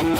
Welcome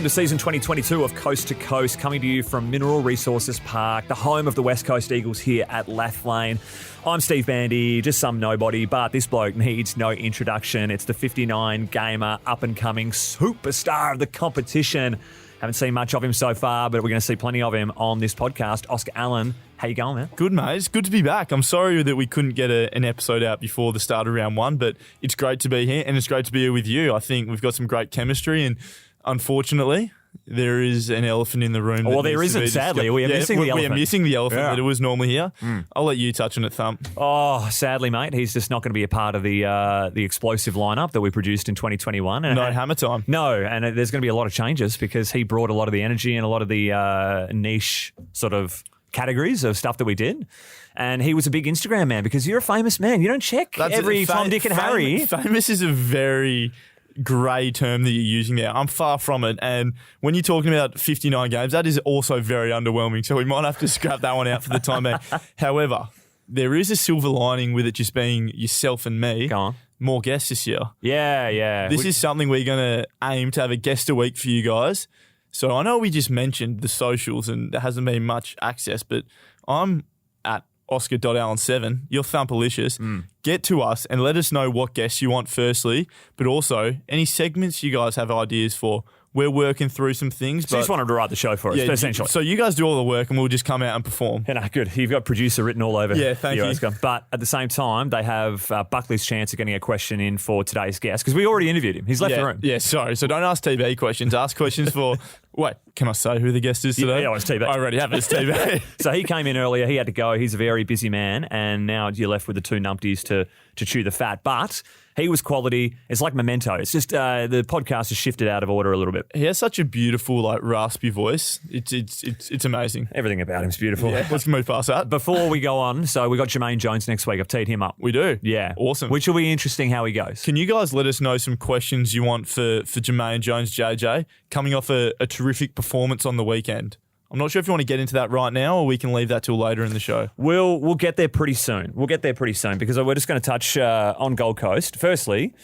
to season 2022 of Coast to Coast, coming to you from Mineral Resources Park, the home of the West Coast Eagles here at Lathlane. I'm Steve Bandy, just some nobody, but this bloke needs no introduction. It's the 59 gamer, up-and-coming superstar of the competition. Haven't seen much of him so far, but we're going to see plenty of him on this podcast. Oscar Allen, how you going, man? Good, mate. It's good to be back. I'm sorry that we couldn't get an episode out before the start of round one, but it's great to be here, and it's great to be here with you. I think we've got some great chemistry, and unfortunately, there is an elephant in the room. Well, there isn't, sadly. We are missing the elephant. We are missing the elephant that it was normally here. I'll let you touch on it, Thump. Oh, sadly, mate, he's just not going to be a part of the explosive lineup that we produced in 2021. And no hammer time. No, and there's going to be a lot of changes because he brought a lot of the energy and a lot of the niche sort of categories of stuff that we did. And he was a big Instagram man because you're a famous man. You don't check every Tom, Dick and Harry. Famous is a very grey term that you're using there. I'm far from it. And when you're talking about 59 games, that is also very underwhelming. So we might have to scrap that one out for the time being. However, there is a silver lining with it just being yourself and me. Go on. More guests this year. Yeah. This is something we're going to aim to have a guest a week for you guys. So I know we just mentioned the socials and there hasn't been much access, but I'm at Oscar.Allen7, you're Thumpalicious. Get to us and let us know what guests you want firstly, but also any segments you guys have ideas for. We're working through some things. So you just wanted to write the show for us, essentially. So you guys do all the work and we'll just come out and perform. Yeah, no, good. You've got producer written all over. Yeah, thank you. Oscar. But at the same time, they have Buckley's chance of getting a question in for today's guest because we already interviewed him. He's left the room. Yeah, sorry. So don't ask TB questions. Ask questions for... Wait, can I say who the guest is today? Yeah, it's TB. I already have it. It's TB. So he came in earlier. He had to go. He's a very busy man. And now you're left with the two numpties to chew the fat. But he was quality. It's like Memento. It's just the podcast has shifted out of order a little bit. He has such a beautiful, raspy voice. It's amazing. Everything about him's beautiful. Yeah, let's move past that. Before we go on, so we got Jermaine Jones next week. I've teed him up. We do. Yeah. Awesome. Which will be interesting how he goes. Can you guys let us know some questions you want for Jermaine Jones, JJ, coming off a terrific performance on the weekend? I'm not sure if you want to get into that right now or we can leave that till later in the show. We'll get there pretty soon. Because we're just going to touch on Gold Coast. Firstly,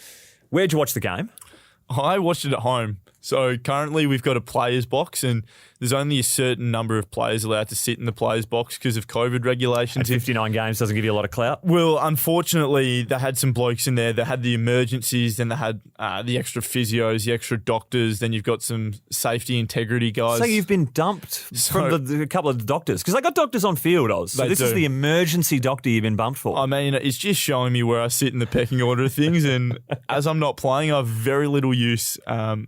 where'd you watch the game? I watched it at home. So currently we've got a players box and there's only a certain number of players allowed to sit in the players box because of COVID regulations. And 59 games doesn't give you a lot of clout? Well, unfortunately, they had some blokes in there that had the emergencies, then they had the extra physios, the extra doctors, then you've got some safety integrity guys. So you've been dumped from a couple of the doctors? Because they got doctors on field, Oz. So this is the emergency doctor you've been bumped for. I mean, it's just showing me where I sit in the pecking order of things. And as I'm not playing, I have very little use.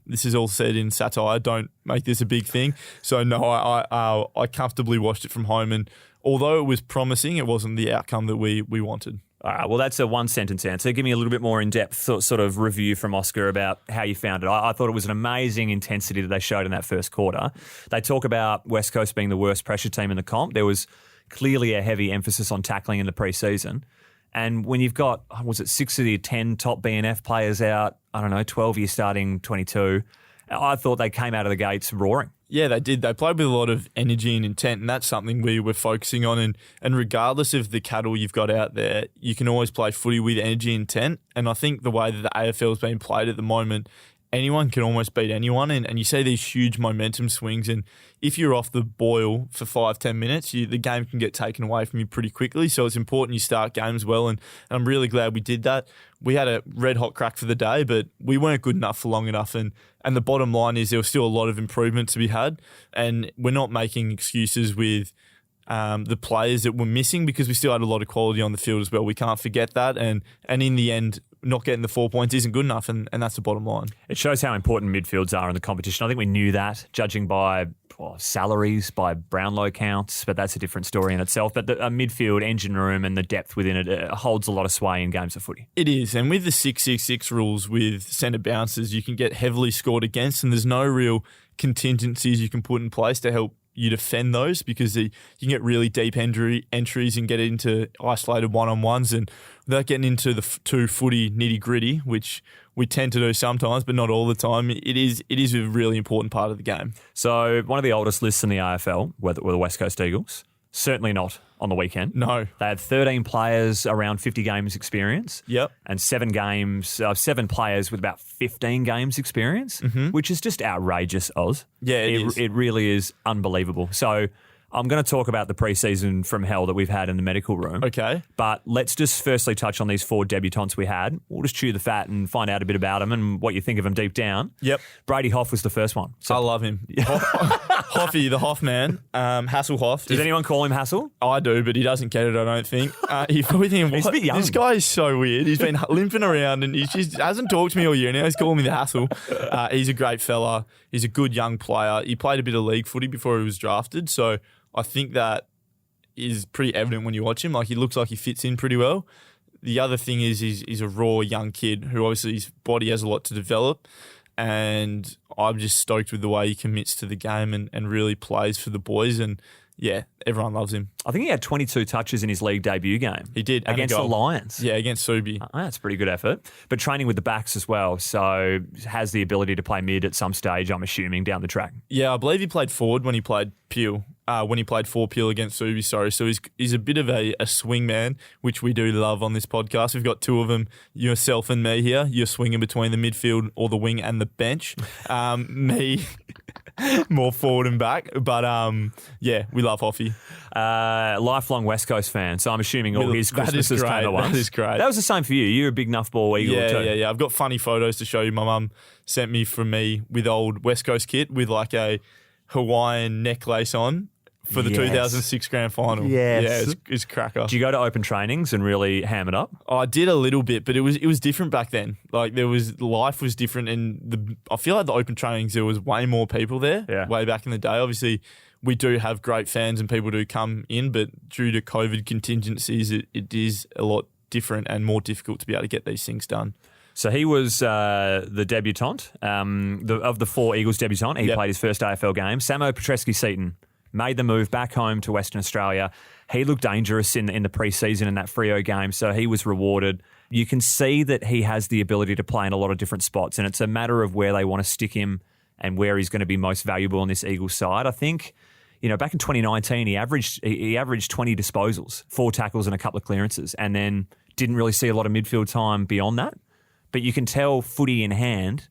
This is all said in satire. Don't make this a big thing. So no, I comfortably watched it from home, and although it was promising, it wasn't the outcome that we wanted. All right, well, that's a one-sentence answer. Give me a little bit more in-depth sort of review from Oscar about how you found it. I thought it was an amazing intensity that they showed in that first quarter. They talk about West Coast being the worst pressure team in the comp. There was clearly a heavy emphasis on tackling in the pre-season. And when you've got, 6 of the 10 top BNF players out, 12 year starting 22, I thought they came out of the gates roaring. Yeah, they did. They played with a lot of energy and intent, and that's something we were focusing on. And regardless of the cattle you've got out there, you can always play footy with energy and intent. And I think the way that the AFL is being played at the moment, anyone can almost beat anyone. And you see these huge momentum swings. And if you're off the boil for 5-10 minutes, the game can get taken away from you pretty quickly. So it's important you start games well. And I'm really glad we did that. We had a red hot crack for the day, but we weren't good enough for long enough. And the bottom line is there was still a lot of improvement to be had. And we're not making excuses with the players that were missing because we still had a lot of quality on the field as well. We can't forget that. And in the end, not getting the 4 points isn't good enough, and that's the bottom line. It shows how important midfields are in the competition. I think we knew that, judging by salaries, by Brownlow counts, but that's a different story in itself. But the midfield engine room and the depth within it holds a lot of sway in games of footy. It is, and with the 6-6-6 rules with centre bounces, you can get heavily scored against, and there's no real contingencies you can put in place to help you defend those because you can get really deep entries and get into isolated one-on-ones, and without getting into the two footy nitty-gritty, which we tend to do sometimes but not all the time, it is a really important part of the game. So one of the oldest lists in the AFL were the West Coast Eagles. Certainly not on the weekend. No. They had 13 players around 50 games experience. Yep. And 7 players with about 15 games experience, which is just outrageous, Oz. Yeah, it is. It really is unbelievable. So I'm going to talk about the preseason from hell that we've had in the medical room. Okay. But let's just firstly touch on these 4 debutants we had. We'll just chew the fat and find out a bit about them and what you think of them deep down. Yep. Brady Hoff was the first one. I love him. Hoffy, the Hoffman. Hasselhoff. Does anyone call him Hassel? I do, but he doesn't get it, I don't think. He's probably thinking, He's a bit young. This guy is so weird. He's been limping around and he just hasn't talked to me all year. Now he's calling me the Hassel. He's a great fella. He's a good young player. He played a bit of league footy before he was drafted, so I think that is pretty evident when you watch him. Like, he looks like he fits in pretty well. The other thing is he's a raw young kid who obviously his body has a lot to develop, and I'm just stoked with the way he commits to the game and really plays for the boys. And yeah, everyone loves him. I think he had 22 touches in his league debut game. He did. Against the Lions. Yeah, against Subi. That's a pretty good effort. But training with the backs as well, so has the ability to play mid at some stage, I'm assuming, down the track. Yeah, I believe he played forward when he played Peel. When he played for Peel against Subi, sorry. So he's a bit of a swing man, which we do love on this podcast. We've got 2 of them, yourself and me here. You're swinging between the midfield or the wing and the bench. Me, more forward and back. But yeah, we love Hoffy. Lifelong West Coast fan, so I'm assuming all his Christmases came at once. That is great. That was the same for you. You're a big Nuffball Eagle too. Yeah. I've got funny photos to show you. My mum sent me from me with old West Coast kit with like a Hawaiian necklace on for the 2006 grand final. Yes. Yeah, it's cracker. Do you go to open trainings and really ham it up? I did a little bit, but it was different back then. Like, life was different, and I feel like the open trainings, there was way more people there way back in the day. Obviously, we do have great fans and people do come in, but due to COVID contingencies, it is a lot different and more difficult to be able to get these things done. So he was the debutant, of the 4 Eagles debutant. He played his first AFL game. Samo Petreski-Seaton made the move back home to Western Australia. He looked dangerous in the preseason in that Freo game, so he was rewarded. You can see that he has the ability to play in a lot of different spots, and it's a matter of where they want to stick him and where he's going to be most valuable on this Eagles side. I think, back in 2019, he averaged 20 disposals, 4 tackles and a couple of clearances, and then didn't really see a lot of midfield time beyond that. But you can tell, footy in hand,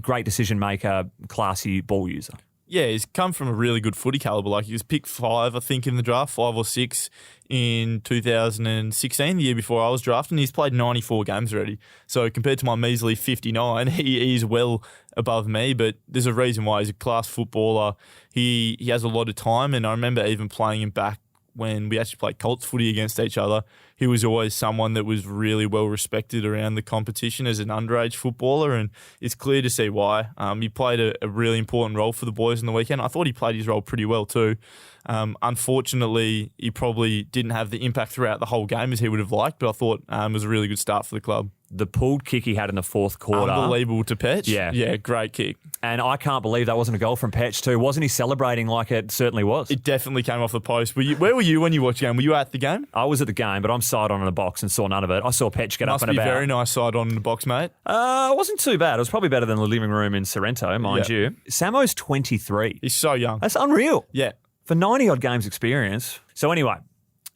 great decision maker, classy ball user. Yeah, he's come from a really good footy calibre. Like, he was picked 5, I think, in the draft, 5 or 6 in 2016, the year before I was drafted, and he's played 94 games already. So compared to my measly 59, he's well above me, but there's a reason why. He's a class footballer. He has a lot of time, and I remember even playing him back when we actually played Colts footy against each other. He was always someone that was really well respected around the competition as an underage footballer, and it's clear to see why. He played a really important role for the boys on the weekend. I thought he played his role pretty well too. Unfortunately, he probably didn't have the impact throughout the whole game as he would have liked, but I thought it was a really good start for the club. The pulled kick he had in the 4th quarter. Unbelievable to Petch. Yeah, great kick. And I can't believe that wasn't a goal from Petch too. Wasn't he celebrating like it certainly was? It definitely came off the post. Where were you when you watched the game? Were you at the game? I was at the game, but I'm side on in the box and saw none of it. I saw Petch get up and about. Must be very nice side on in the box, mate. It wasn't too bad. It was probably better than the living room in Sorrento, mind you. Samo's 23. He's so young. That's unreal. Yeah. For 90-odd games experience. So anyway,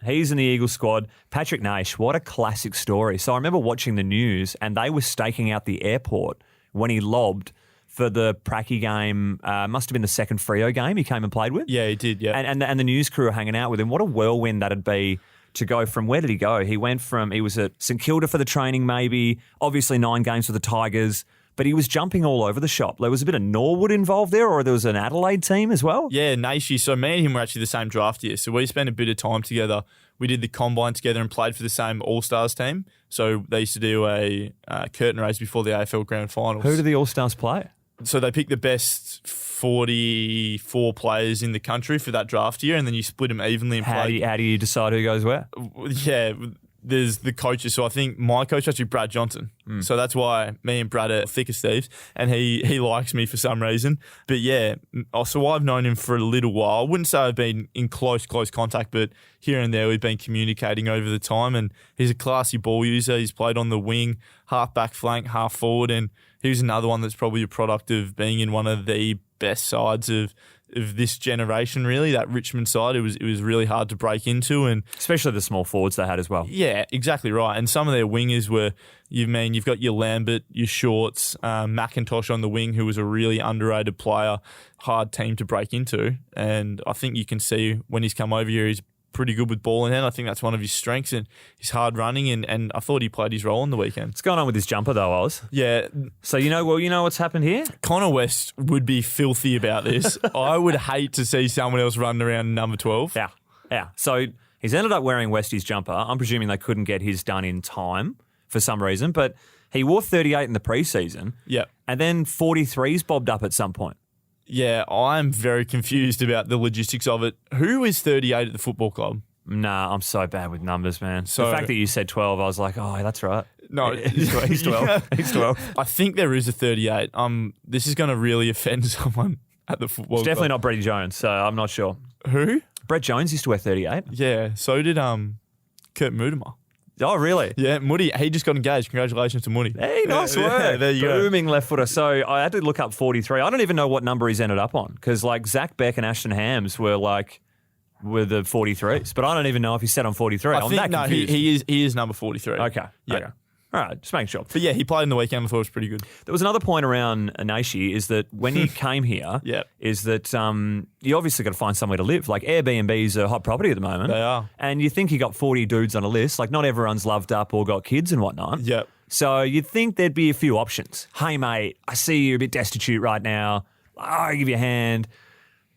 he's in the Eagles squad. Patrick Naish, what a classic story. So I remember watching the news and they were staking out the airport when he lobbed for the Pracky game. Must have been the second Freo game he came and played with. Yeah, he did, yeah. And the news crew were hanging out with him. What a whirlwind that'd be to go from, where did he go? He was at St Kilda for the training maybe, obviously 9 games for the Tigers, but he was jumping all over the shop. There was a bit of Norwood involved there, or there was an Adelaide team as well? Yeah, Naishi. So me and him were actually the same draft year. So we spent a bit of time together. We did the combine together and played for the same All-Stars team. So they used to do a curtain raise before the AFL Grand Finals. Who do the All-Stars play? So they picked the best 44 players in the country for that draft year, and then you split them evenly and play. How do you decide who goes where? Yeah, there's the coaches. So I think my coach actually Brad Johnson. So that's why me and Brad are thick as thieves, and he likes me for some reason. But yeah, so I've known him for a little while. I wouldn't say I've been in close contact, but here and there we've been communicating over the time, and he's a classy ball user. He's played on the wing, half back flank, half forward, and he's another one that's probably a product of being in one of the best sides of this generation, really, that Richmond side. It was really hard to break into, and especially the small forwards they had as well. Yeah, exactly right. And some of their wingers were, you've got your Lambert, your Shorts, McIntosh on the wing, who was a really underrated player, hard team to break into. And I think you can see when he's come over here, he's pretty good with ball in hand. I think that's one of his strengths, and he's hard running, and I thought he played his role on the weekend. What's going on with his jumper though, Oz? Yeah. So you know what's happened here? Connor West would be filthy about this. I would hate to see someone else running around number 12. Yeah. So he's ended up wearing Westie's jumper. I'm presuming they couldn't get his done in time for some reason, but he wore 38 in the preseason. Yeah. And then 43s bobbed up at some point. Yeah, I'm very confused about the logistics of it. Who is 38 at the football club? Nah, I'm so bad with numbers, man. So, the fact that you said 12, I was like, oh, that's right. No, he's 12. Yeah. He's 12. I think there is a 38. This is going to really offend someone at the football It's club. definitely not Brett Jones, so I'm not sure. Who? Brett Jones used to wear 38. Yeah, so did Kurt Mutimer. Oh, really? Yeah, Moody, he just got engaged. Congratulations to Moody. Hey, nice work. Yeah, there you go. Booming left footer. So I had to look up 43. I don't even know what number he's ended up on because like Zach Beck and Ashton Hams were the 43s, but I don't even know if he's set on 43. I'm that confused. he is number 43. Okay. Yeah. Okay. All right, just making sure. But yeah, he played in the weekend. I thought it was pretty good. There was another point around Anashi is that when he came here, Yep. is that you obviously got to find somewhere to live. Like Airbnb's a hot property at the moment. They are. And you think you got 40 dudes on a list. Like not everyone's loved up or got kids and whatnot. Yep. So you'd think there'd be a few options. Hey, mate, I see you're a bit destitute right now. I'll give you a hand.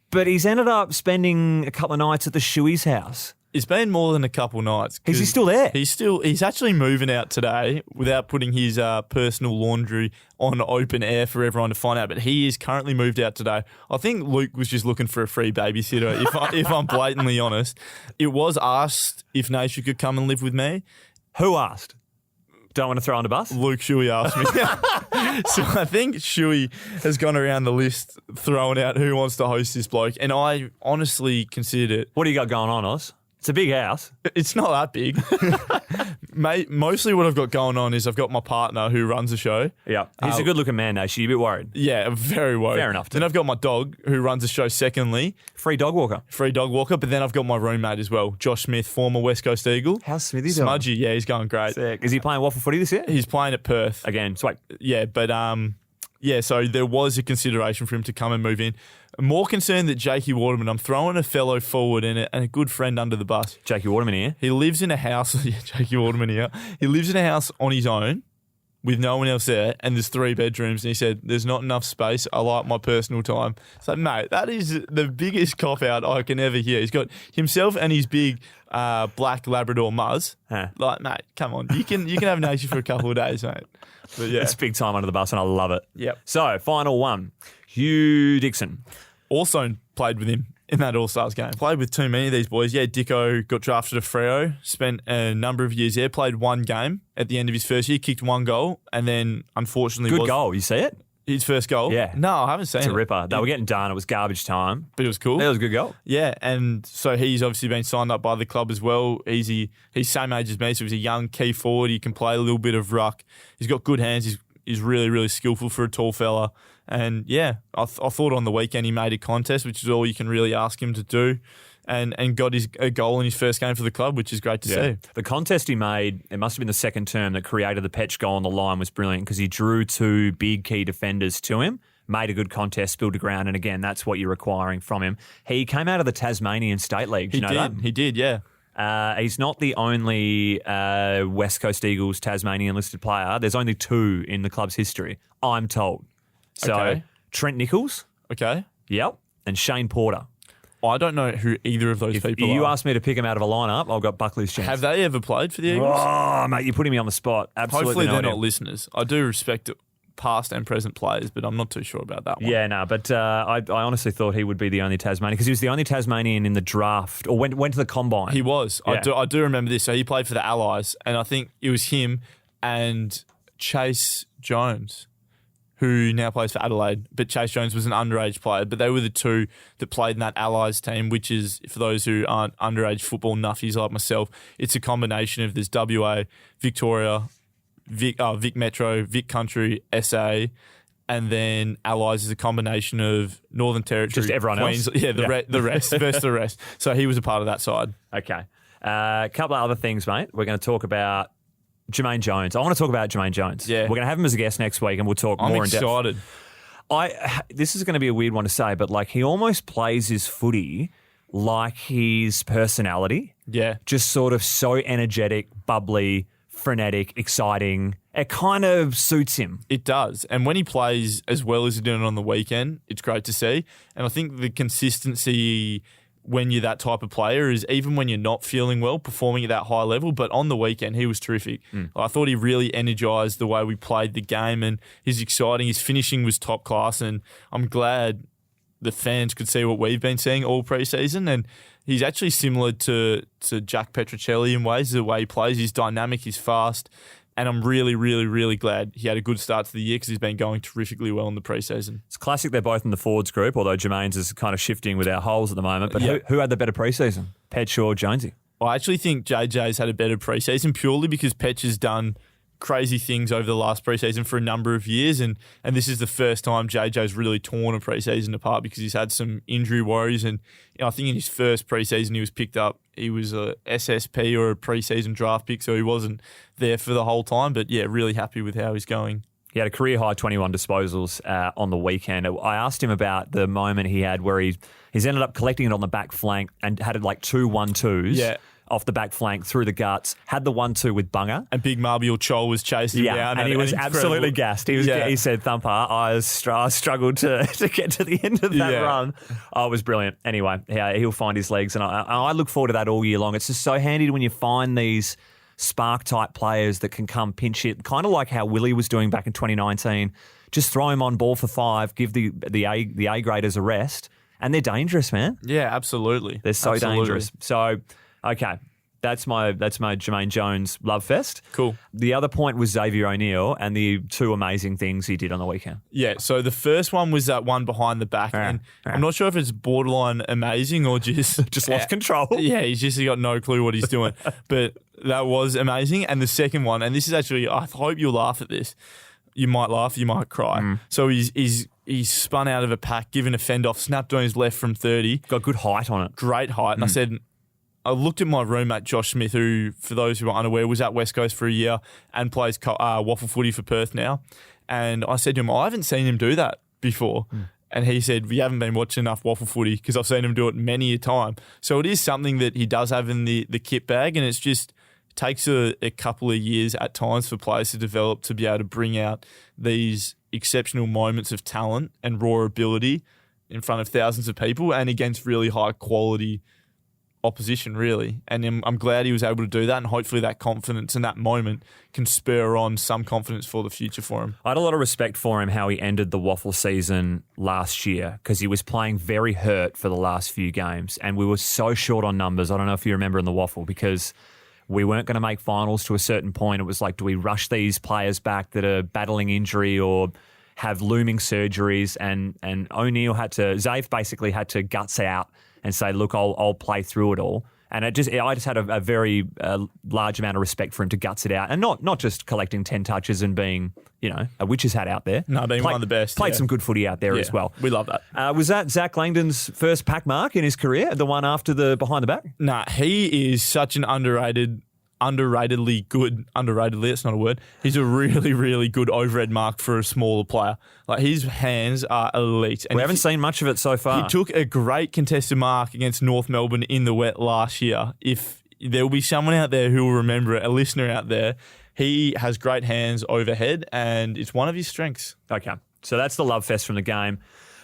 But he's ended up spending a couple of nights at the Shuey's house. It's been more than a couple nights. Is he still there? He's actually moving out today without putting his personal laundry on open air for everyone to find out. But he is currently moved out today. I think Luke was just looking for a free babysitter, if I'm blatantly honest. It was asked if Naisha could come and live with me. Who asked? Don't want to throw on a bus? Luke Shuey asked me. So I think Shuey has gone around the list throwing out who wants to host this bloke. And I honestly considered it. What do you got going on, Oz? It's a big house. It's not that big. Mate, mostly what I've got going on is I've got my partner who runs the show. Yeah. He's a good-looking man, though. She's a bit worried. Yeah, I'm very worried. Fair enough. Then I've got my dog who runs the show secondly. Free dog walker. But then I've got my roommate as well, Josh Smith, former West Coast Eagle. How's Smithy doing? Smudgy, yeah, he's going great. Sick. Is he playing waffle footy this year? He's playing at Perth. Again, sweet. Yeah, but so there was a consideration for him to come and move in. I'm more concerned that Jakey Waterman, I'm throwing a fellow forward and a good friend under the bus. Jakey Waterman here. He lives in a house. Yeah, Jakey Waterman here. He lives in a house on his own with no one else there, and there's 3 bedrooms. And he said, there's not enough space. I like my personal time. So, mate, that is the biggest cop-out I can ever hear. He's got himself and his big black Labrador Muzz. Huh. Like, mate, come on. You can have nature for a couple of days, mate. But yeah. It's big time under the bus, and I love it. Yep. So, final one. Hugh Dixon. Also played with him in that All-Stars game. Played with too many of these boys. Yeah, Dicko got drafted to Freo, spent a number of years there, played 1 game at the end of his first year, kicked 1 goal, and then unfortunately Good goal. You see it? His first goal? Yeah. No, I haven't seen it. It's a ripper. They were getting done. It was garbage time. But it was cool. That was a good goal. Yeah, and so he's obviously been signed up by the club as well. He's same age as me, so he's a young key forward. He can play a little bit of ruck. He's got good hands. He's really, really skillful for a tall fella. And yeah, I thought on the weekend he made a contest, which is all you can really ask him to do, and got a goal in his first game for the club, which is great to see. The contest he made, it must have been the second term that created the Petch goal on the line, was brilliant because he drew 2 big key defenders to him, made a good contest, spilled the ground, and again, that's what you're requiring from him. He came out of the Tasmanian State League. He did, yeah. He's not the only West Coast Eagles Tasmanian listed player. There's only 2 in the club's history, I'm told. So Okay. Trent Nichols, Okay. yep, and Shane Porter. I don't know who either of those If people you are. asked me to pick him out of a lineup, I've got Buckley's chance. Have they ever played for the Eagles? Oh, mate, you're putting me on the spot. Absolutely Hopefully no they're idea. not listeners. I do respect past and present players, but I'm not too sure about that one. Yeah, no, but I honestly thought he would be the only Tasmanian because he was the only Tasmanian in the draft or went to the combine. He was. Yeah. I do remember this. So he played for the Allies, and I think it was him and Chase Jones, who now plays for Adelaide. But Chase Jones was an underage player. But they were the 2 that played in that Allies team, which is, for those who aren't underage football nuffies like myself, it's a combination of there's WA, Victoria, Vic Metro, Vic Country, SA, and then Allies is a combination of Northern Territory, Just everyone else? Yeah, the rest versus the rest. So he was a part of that side. Okay. A couple of other things, mate. We're going to talk about Jermaine Jones. I want to talk about Jermaine Jones. Yeah. We're going to have him as a guest next week, and we'll talk more in depth. I'm excited. This is going to be a weird one to say, but like he almost plays his footy like his personality. Yeah. Just sort of so energetic, bubbly, frenetic, exciting. It kind of suits him. It does. And when he plays as well as he did on the weekend, it's great to see. And I think the consistency when you're that type of player is even when you're not feeling well, performing at that high level. But on the weekend, he was terrific. I thought he really energised the way we played the game, and he's exciting. His finishing was top class, and I'm glad the fans could see what we've been seeing all pre-season. And he's actually similar to Jack Petrocelli in ways, the way he plays. He's dynamic, he's fast. And I'm really, really, really glad he had a good start to the year because he's been going terrifically well in the preseason. It's classic they're both in the forwards group, although Jermaine's is kind of shifting with our holes at the moment. But who had the better preseason? Petch or Jonesy? I actually think JJ's had a better preseason purely because Petch has done crazy things over the last preseason for a number of years, and this is the first time JJ's really torn a preseason apart because he's had some injury worries, and I think in his first preseason he was picked up. He was a SSP or a preseason draft pick, so he wasn't there for the whole time. But yeah, really happy with how he's going. He had a career high 21 disposals on the weekend. I asked him about the moment he had where he's ended up collecting it on the back flank and had like 2 1-2s. Off the back flank through the guts, had the 1-2 with Bunga. And Big Marbial Chol was chasing him down. And he was absolutely gassed. He said, Thumper, I struggled to get to the end of that run. Oh, it was brilliant. Anyway, he'll find his legs. And I look forward to that all year long. It's just so handy when you find these spark-type players that can come pinch hit, kind of like how Willie was doing back in 2019. Just throw him on ball for 5, give the A-graders a rest, and they're dangerous, man. Yeah, absolutely. They're so dangerous. So... okay, that's my Jermaine Jones love fest. Cool. The other point was Xavier O'Neill and the 2 amazing things he did on the weekend. Yeah, so the first one was that one behind the back. And I'm not sure if it's borderline amazing or just lost control. Yeah, he's just got no clue what he's doing. But that was amazing. And the second one, and this is actually, I hope you'll laugh at this. You might laugh, you might cry. So he's spun out of a pack, given a fend off, snapped on his left from 30. Got good height on it. Great height. And I looked at my roommate, Josh Smith, who, for those who are unaware, was at West Coast for a year and plays waffle footy for Perth now. And I said to him, I haven't seen him do that before. And he said, we haven't been watching enough waffle footy because I've seen him do it many a time. So it is something that he does have in the kit bag, and it's just takes a couple of years at times for players to develop to be able to bring out these exceptional moments of talent and raw ability in front of thousands of people and against really high quality opposition, really. And I'm glad he was able to do that, and hopefully that confidence in that moment can spur on some confidence for the future for him. I had a lot of respect for him how he ended the waffle season last year because he was playing very hurt for the last few games, and we were so short on numbers. I don't know if you remember in the waffle because we weren't going to make finals to a certain point. It was like, do we rush these players back that are battling injury or have looming surgeries? And O'Neill Zave basically had to guts out and say, look, I'll play through it all. And I just had a very large amount of respect for him to guts it out and not just collecting 10 touches and being, a witch's hat out there. No, being one of the best. Played some good footy out there as well. We love that. Was that Zach Langdon's first pack mark in his career, the one after the behind the back? Nah, he is such an underratedly good, it's not a word. He's a really, really good overhead mark for a smaller player. Like, his hands are elite. And we haven't seen much of it so far. He took a great contested mark against North Melbourne in the wet last year. If there will be someone out there who will remember it, a listener out there, he has great hands overhead and it's one of his strengths. Okay, so that's the love fest from the game.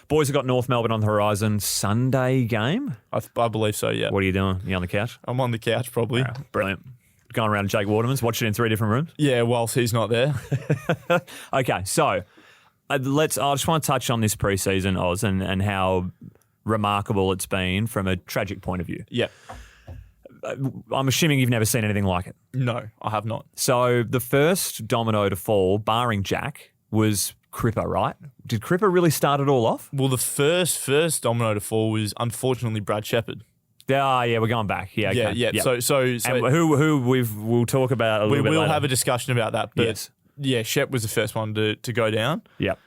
Boys have got North Melbourne on the horizon. Sunday game? I believe so, yeah. What are you doing? You on the couch? I'm on the couch, probably. Brilliant. Going around Jake Waterman's, watching it in 3 different rooms? Yeah, whilst he's not there. Okay, so I just want to touch on this preseason, Oz, and how remarkable it's been from a tragic point of view. Yeah. I'm assuming you've never seen anything like it. No, I have not. So the first domino to fall, barring Jack, was Cripper, right? Did Cripper really start it all off? Well, the first domino to fall was unfortunately Brad Shepherd. Yeah, we're going back. Yeah, okay. Yeah. Yep. So and who we'll talk about a little bit later. We will have a discussion about that. But yes. Yeah, Shep was the first one to go down. Yep.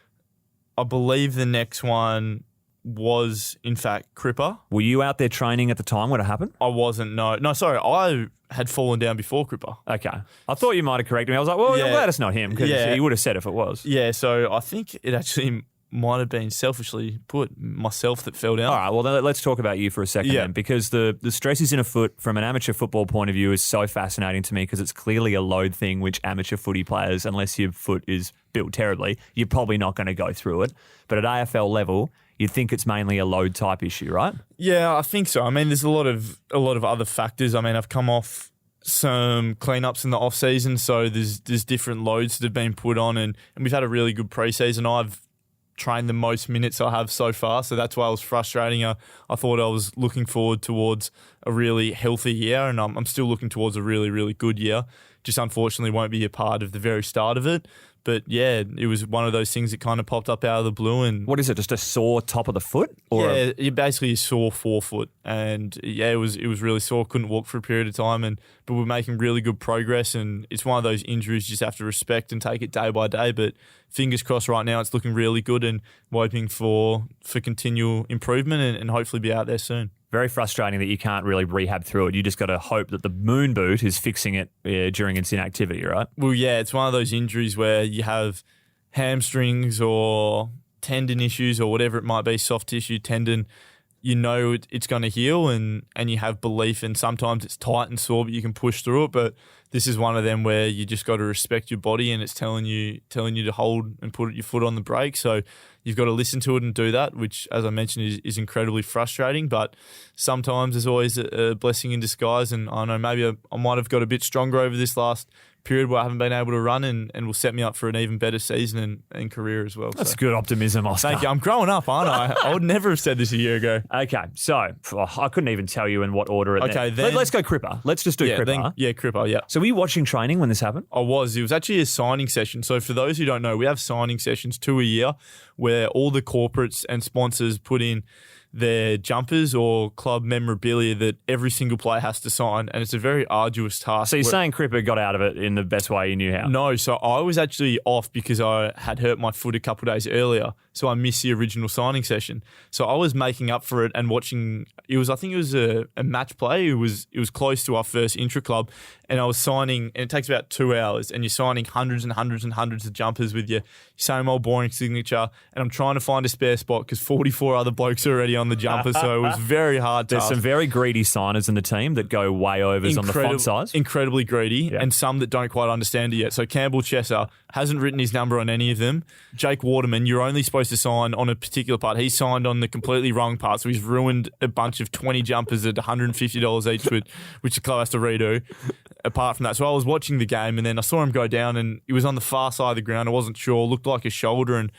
I believe the next one was, in fact, Cripper. Were you out there training at the time when it happened? I wasn't, no. No, sorry, I had fallen down before Cripper. Okay. I thought you might have corrected me. I was like, well, I'm glad it's not him, because he would have said if it was. Yeah, so I think it actually might have been selfishly put myself that fell down. All right, well, then let's talk about you for a second then, because the stresses in a foot from an amateur football point of view is so fascinating to me, because it's clearly a load thing which amateur footy players, unless your foot is built terribly, you're probably not going to go through it. But at AFL level, you'd think it's mainly a load type issue, right? Yeah, I think so. I mean, there's a lot of other factors. I mean, I've come off some cleanups in the off season, so there's different loads that have been put on, and we've had a really good preseason. I've trained the most minutes I have so far, so that's why it was frustrating. I thought I was looking forward towards a really healthy year, and I'm still looking towards a really, really good year. Just unfortunately won't be a part of the very start of it. But yeah, it was one of those things that kind of popped up out of the blue. And what is it? Just a sore top of the foot? Or you basically sore forefoot, and it was really sore. Couldn't walk for a period of time, but we're making really good progress. And it's one of those injuries you just have to respect and take it day by day. But fingers crossed, right now it's looking really good, and we're hoping for continual improvement and hopefully be out there soon. Very frustrating that you can't really rehab through it. You just got to hope that the moon boot is fixing it during its inactivity, right? Well, yeah, it's one of those injuries where you have hamstrings or tendon issues or whatever it might be, soft tissue, tendon. You know it's going to heal, and you have belief, and sometimes it's tight and sore, but you can push through it. But this is one of them where you just got to respect your body, and it's telling you to hold and put your foot on the brake. So you've got to listen to it and do that, which, as I mentioned, is incredibly frustrating. But sometimes there's always a blessing in disguise, and I know maybe I might have got a bit stronger over this last period where I haven't been able to run, and will set me up for an even better season and career as well. That's good optimism, Oscar. Thank you. I'm growing up, aren't I? I would never have said this a year ago. Okay, so I couldn't even tell you in what order it Okay, then, let's go Cripper. Let's just do Cripper. Cripper, yeah. So were you watching training when this happened? I was. It was actually a signing session. So for those who don't know, we have signing sessions 2 a year where all the corporates and sponsors put in their jumpers or club memorabilia that every single player has to sign, and it's a very arduous task. So you're saying Cripper got out of it in the best way you knew how? No, so I was actually off because I had hurt my foot a couple of days earlier, so I missed the original signing session. So I was making up for it and watching. I think it was a match play. It was close to our first intra-club, and I was signing, and it takes about 2 hours, and you're signing hundreds and hundreds and hundreds of jumpers with your same old boring signature, and I'm trying to find a spare spot because 44 other blokes are already on the jumper, so it was very hard. There's some very greedy signers in the team that go way overs on the font size. Incredibly greedy, and some that don't quite understand it yet. So Campbell Chesser hasn't written his number on any of them. Jake Waterman, you're only supposed to sign on a particular part. He signed on the completely wrong part, so he's ruined a bunch of 20 jumpers at $150 each, which the club has to redo. Apart from that, so I was watching the game, and then I saw him go down, and he was on the far side of the ground. I wasn't sure, looked like a shoulder, and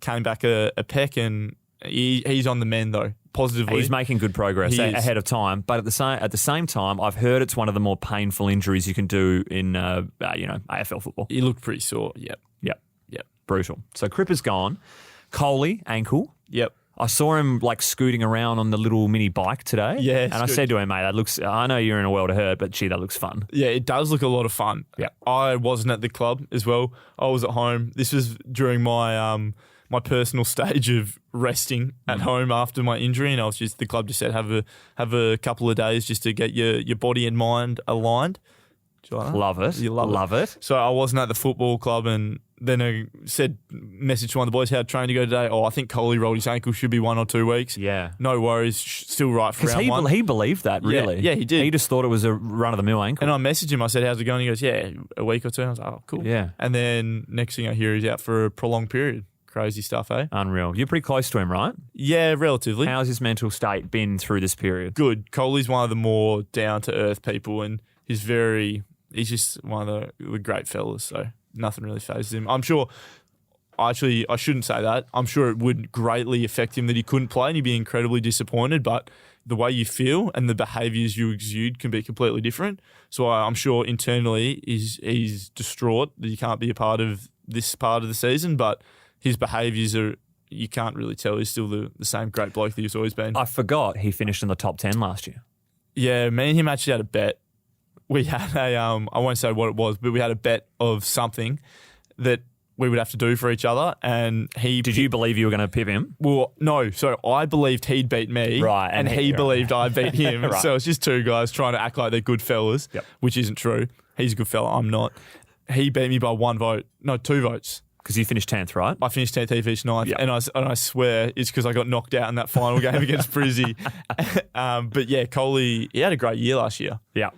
came back a peck, and he's on the mend though, positively. He's making good progress ahead of time, but at the same time, I've heard it's one of the more painful injuries you can do in AFL football. He looked pretty sore. Yep. Brutal. So Cripper's gone. Coley ankle. Yep. I saw him scooting around on the little mini bike today. Yeah, and I said to him, mate, I know you're in a world of hurt, but gee, that looks fun. Yeah, it does look a lot of fun. Yeah. I wasn't at the club as well. I was at home. This was during my my personal stage of resting at home after my injury, and the club just said have a couple of days just to get your body and mind aligned. Do you like that? Love it. You love it. So I wasn't at the football club, and then I messaged to one of the boys, how'd train to go today? I think Coley rolled his ankle, should be 1 or 2 weeks. Yeah. No worries, still right for round one. He believed that, really. Yeah, he did. He just thought it was a run-of-the-mill ankle. And I messaged him, I said, how's it going? He goes, yeah, a week or 2. I was like, oh, cool. Yeah. And then next thing I hear, he's out for a prolonged period. Crazy stuff, eh? Unreal. You're pretty close to him, right? Yeah, relatively. How's his mental state been through this period? Good. Coley's one of the more down-to-earth people, and he's just one of the great fellas, so nothing really phases him. I'm sure, actually, I shouldn't say that. I'm sure it would greatly affect him that he couldn't play and he'd be incredibly disappointed, but the way you feel and the behaviours you exude can be completely different. So I'm sure internally he's distraught that he can't be a part of this part of the season, but his behaviours are, you can't really tell. He's still the same great bloke that he's always been. I forgot he finished in the top 10 last year. Yeah, me and him actually had a bet. We had I won't say what it was, but we had a bet of something that we would have to do for each other. And Did you believe you were going to pip him? Well, no. So I believed he'd beat me, right, and he believed I beat him. Right. So it's just two guys trying to act like they're good fellas, which isn't true. He's a good fella. I'm not. He beat me by 1 vote. No, 2 votes. Because you finished 10th, right? I finished 10th, he finished 9th. Yep. And I swear it's because I got knocked out in that final game against Brizzy. But yeah, Coley, he had a great year last year. Yeah.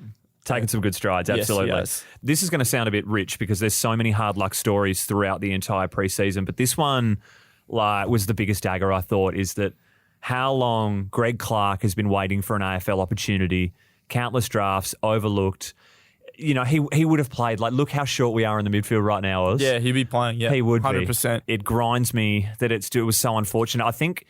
Taking some good strides, absolutely. Yes. This is going to sound a bit rich because there's so many hard luck stories throughout the entire preseason, but this one was the biggest dagger, I thought, is that how long Greg Clark has been waiting for an AFL opportunity, countless drafts, overlooked. You know, he would have played. Like, look how short we are in the midfield right now, Oz. Yeah, he'd be playing, yeah. He would 100%. be. It grinds me that it was so unfortunate. I think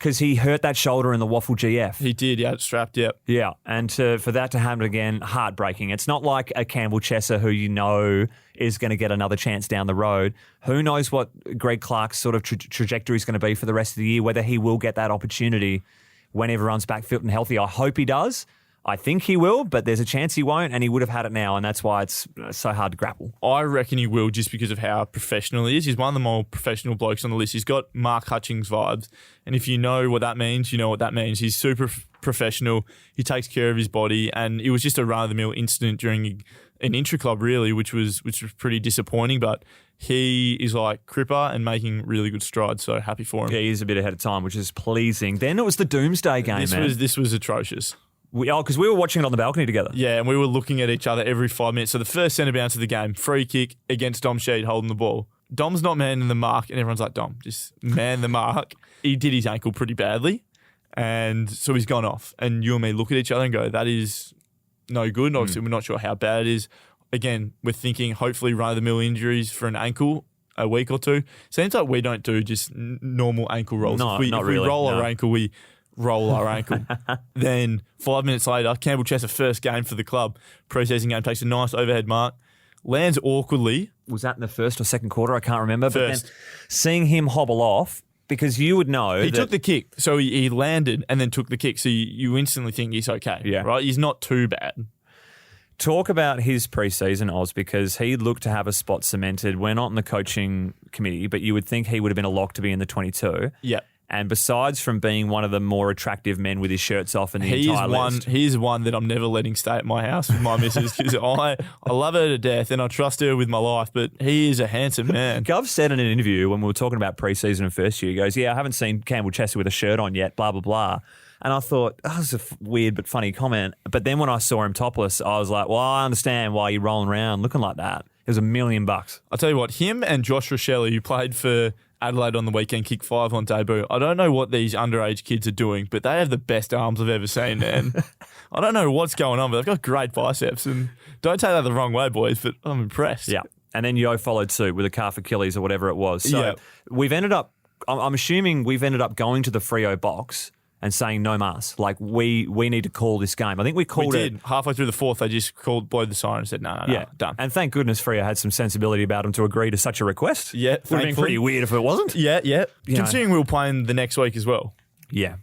because he hurt that shoulder in the Waffle GF. He did, yeah, it's strapped, yep. Yeah, and for that to happen again, heartbreaking. It's not like a Campbell Chesser who you know is going to get another chance down the road. Who knows what Greg Clark's sort of trajectory is going to be for the rest of the year, whether he will get that opportunity when everyone's back fit and healthy. I hope he does. I think he will, but there's a chance he won't, and he would have had it now, and that's why it's so hard to grapple. I reckon he will just because of how professional he is. He's one of the more professional blokes on the list. He's got Mark Hutchings vibes, and if you know what that means, you know what that means. He's super professional. He takes care of his body, and it was just a run-of-the-mill incident during an intra-club, really, which was pretty disappointing, but he is like Cripper and making really good strides, so happy for him. Yeah, he's a bit ahead of time, which is pleasing. Then it was the Doomsday game, This was atrocious. Because we were watching it on the balcony together. Yeah, and we were looking at each other every 5 minutes. So the first centre bounce of the game, free kick against Dom Sheed holding the ball. Dom's not manning the mark, and everyone's like, Dom, just man the mark. He did his ankle pretty badly, and so he's gone off. And you and me look at each other and go, that is no good. And obviously, we're not sure how bad it is. Again, we're thinking hopefully run-of-the-mill injuries for an ankle a week or two. Seems like we don't do just normal ankle rolls. Not if really, we roll our ankle, we roll our ankle. Then 5 minutes later, Campbell Chesser, first game for the club, preseason game, takes a nice overhead mark, lands awkwardly. Was that in the first or second quarter? I can't remember. First. But then seeing him hobble off, because you would know he took the kick. So he landed and then took the kick. So you instantly think he's okay. Yeah. Right? He's not too bad. Talk about his preseason, Oz, because he looked to have a spot cemented. We're not in the coaching committee, but you would think he would have been a lock to be in the 22. Yeah. And besides from being one of the more attractive men with his shirts off in the entire list. He's one that I'm never letting stay at my house with my missus because I love her to death and I trust her with my life, but he is a handsome man. Gov said in an interview when we were talking about preseason and first year, he goes, yeah, I haven't seen Campbell Chesser with a shirt on yet, blah, blah, blah. And I thought, oh, that's a weird but funny comment. But then when I saw him topless, I was like, well, I understand why you're rolling around looking like that. It was $1 million. I'll tell you what, him and Josh Rochelle, who played for Adelaide on the weekend, kicked 5 on debut. I don't know what these underage kids are doing, but they have the best arms I've ever seen, man. I don't know what's going on, but they've got great biceps. And don't take that the wrong way, boys, but I'm impressed. Yeah. And then Yo followed suit with a calf Achilles or whatever it was. So we've ended up, I'm assuming we've ended up going to the Freo box and saying no mas. Like, we need to call this game. I think we called it. Halfway through the fourth, they just blowed the siren and said, no, done. And thank goodness Freo had some sensibility about them to agree to such a request. Yeah, would have been pretty weird if it wasn't. Yeah. Considering we were playing the next week as well. Yeah.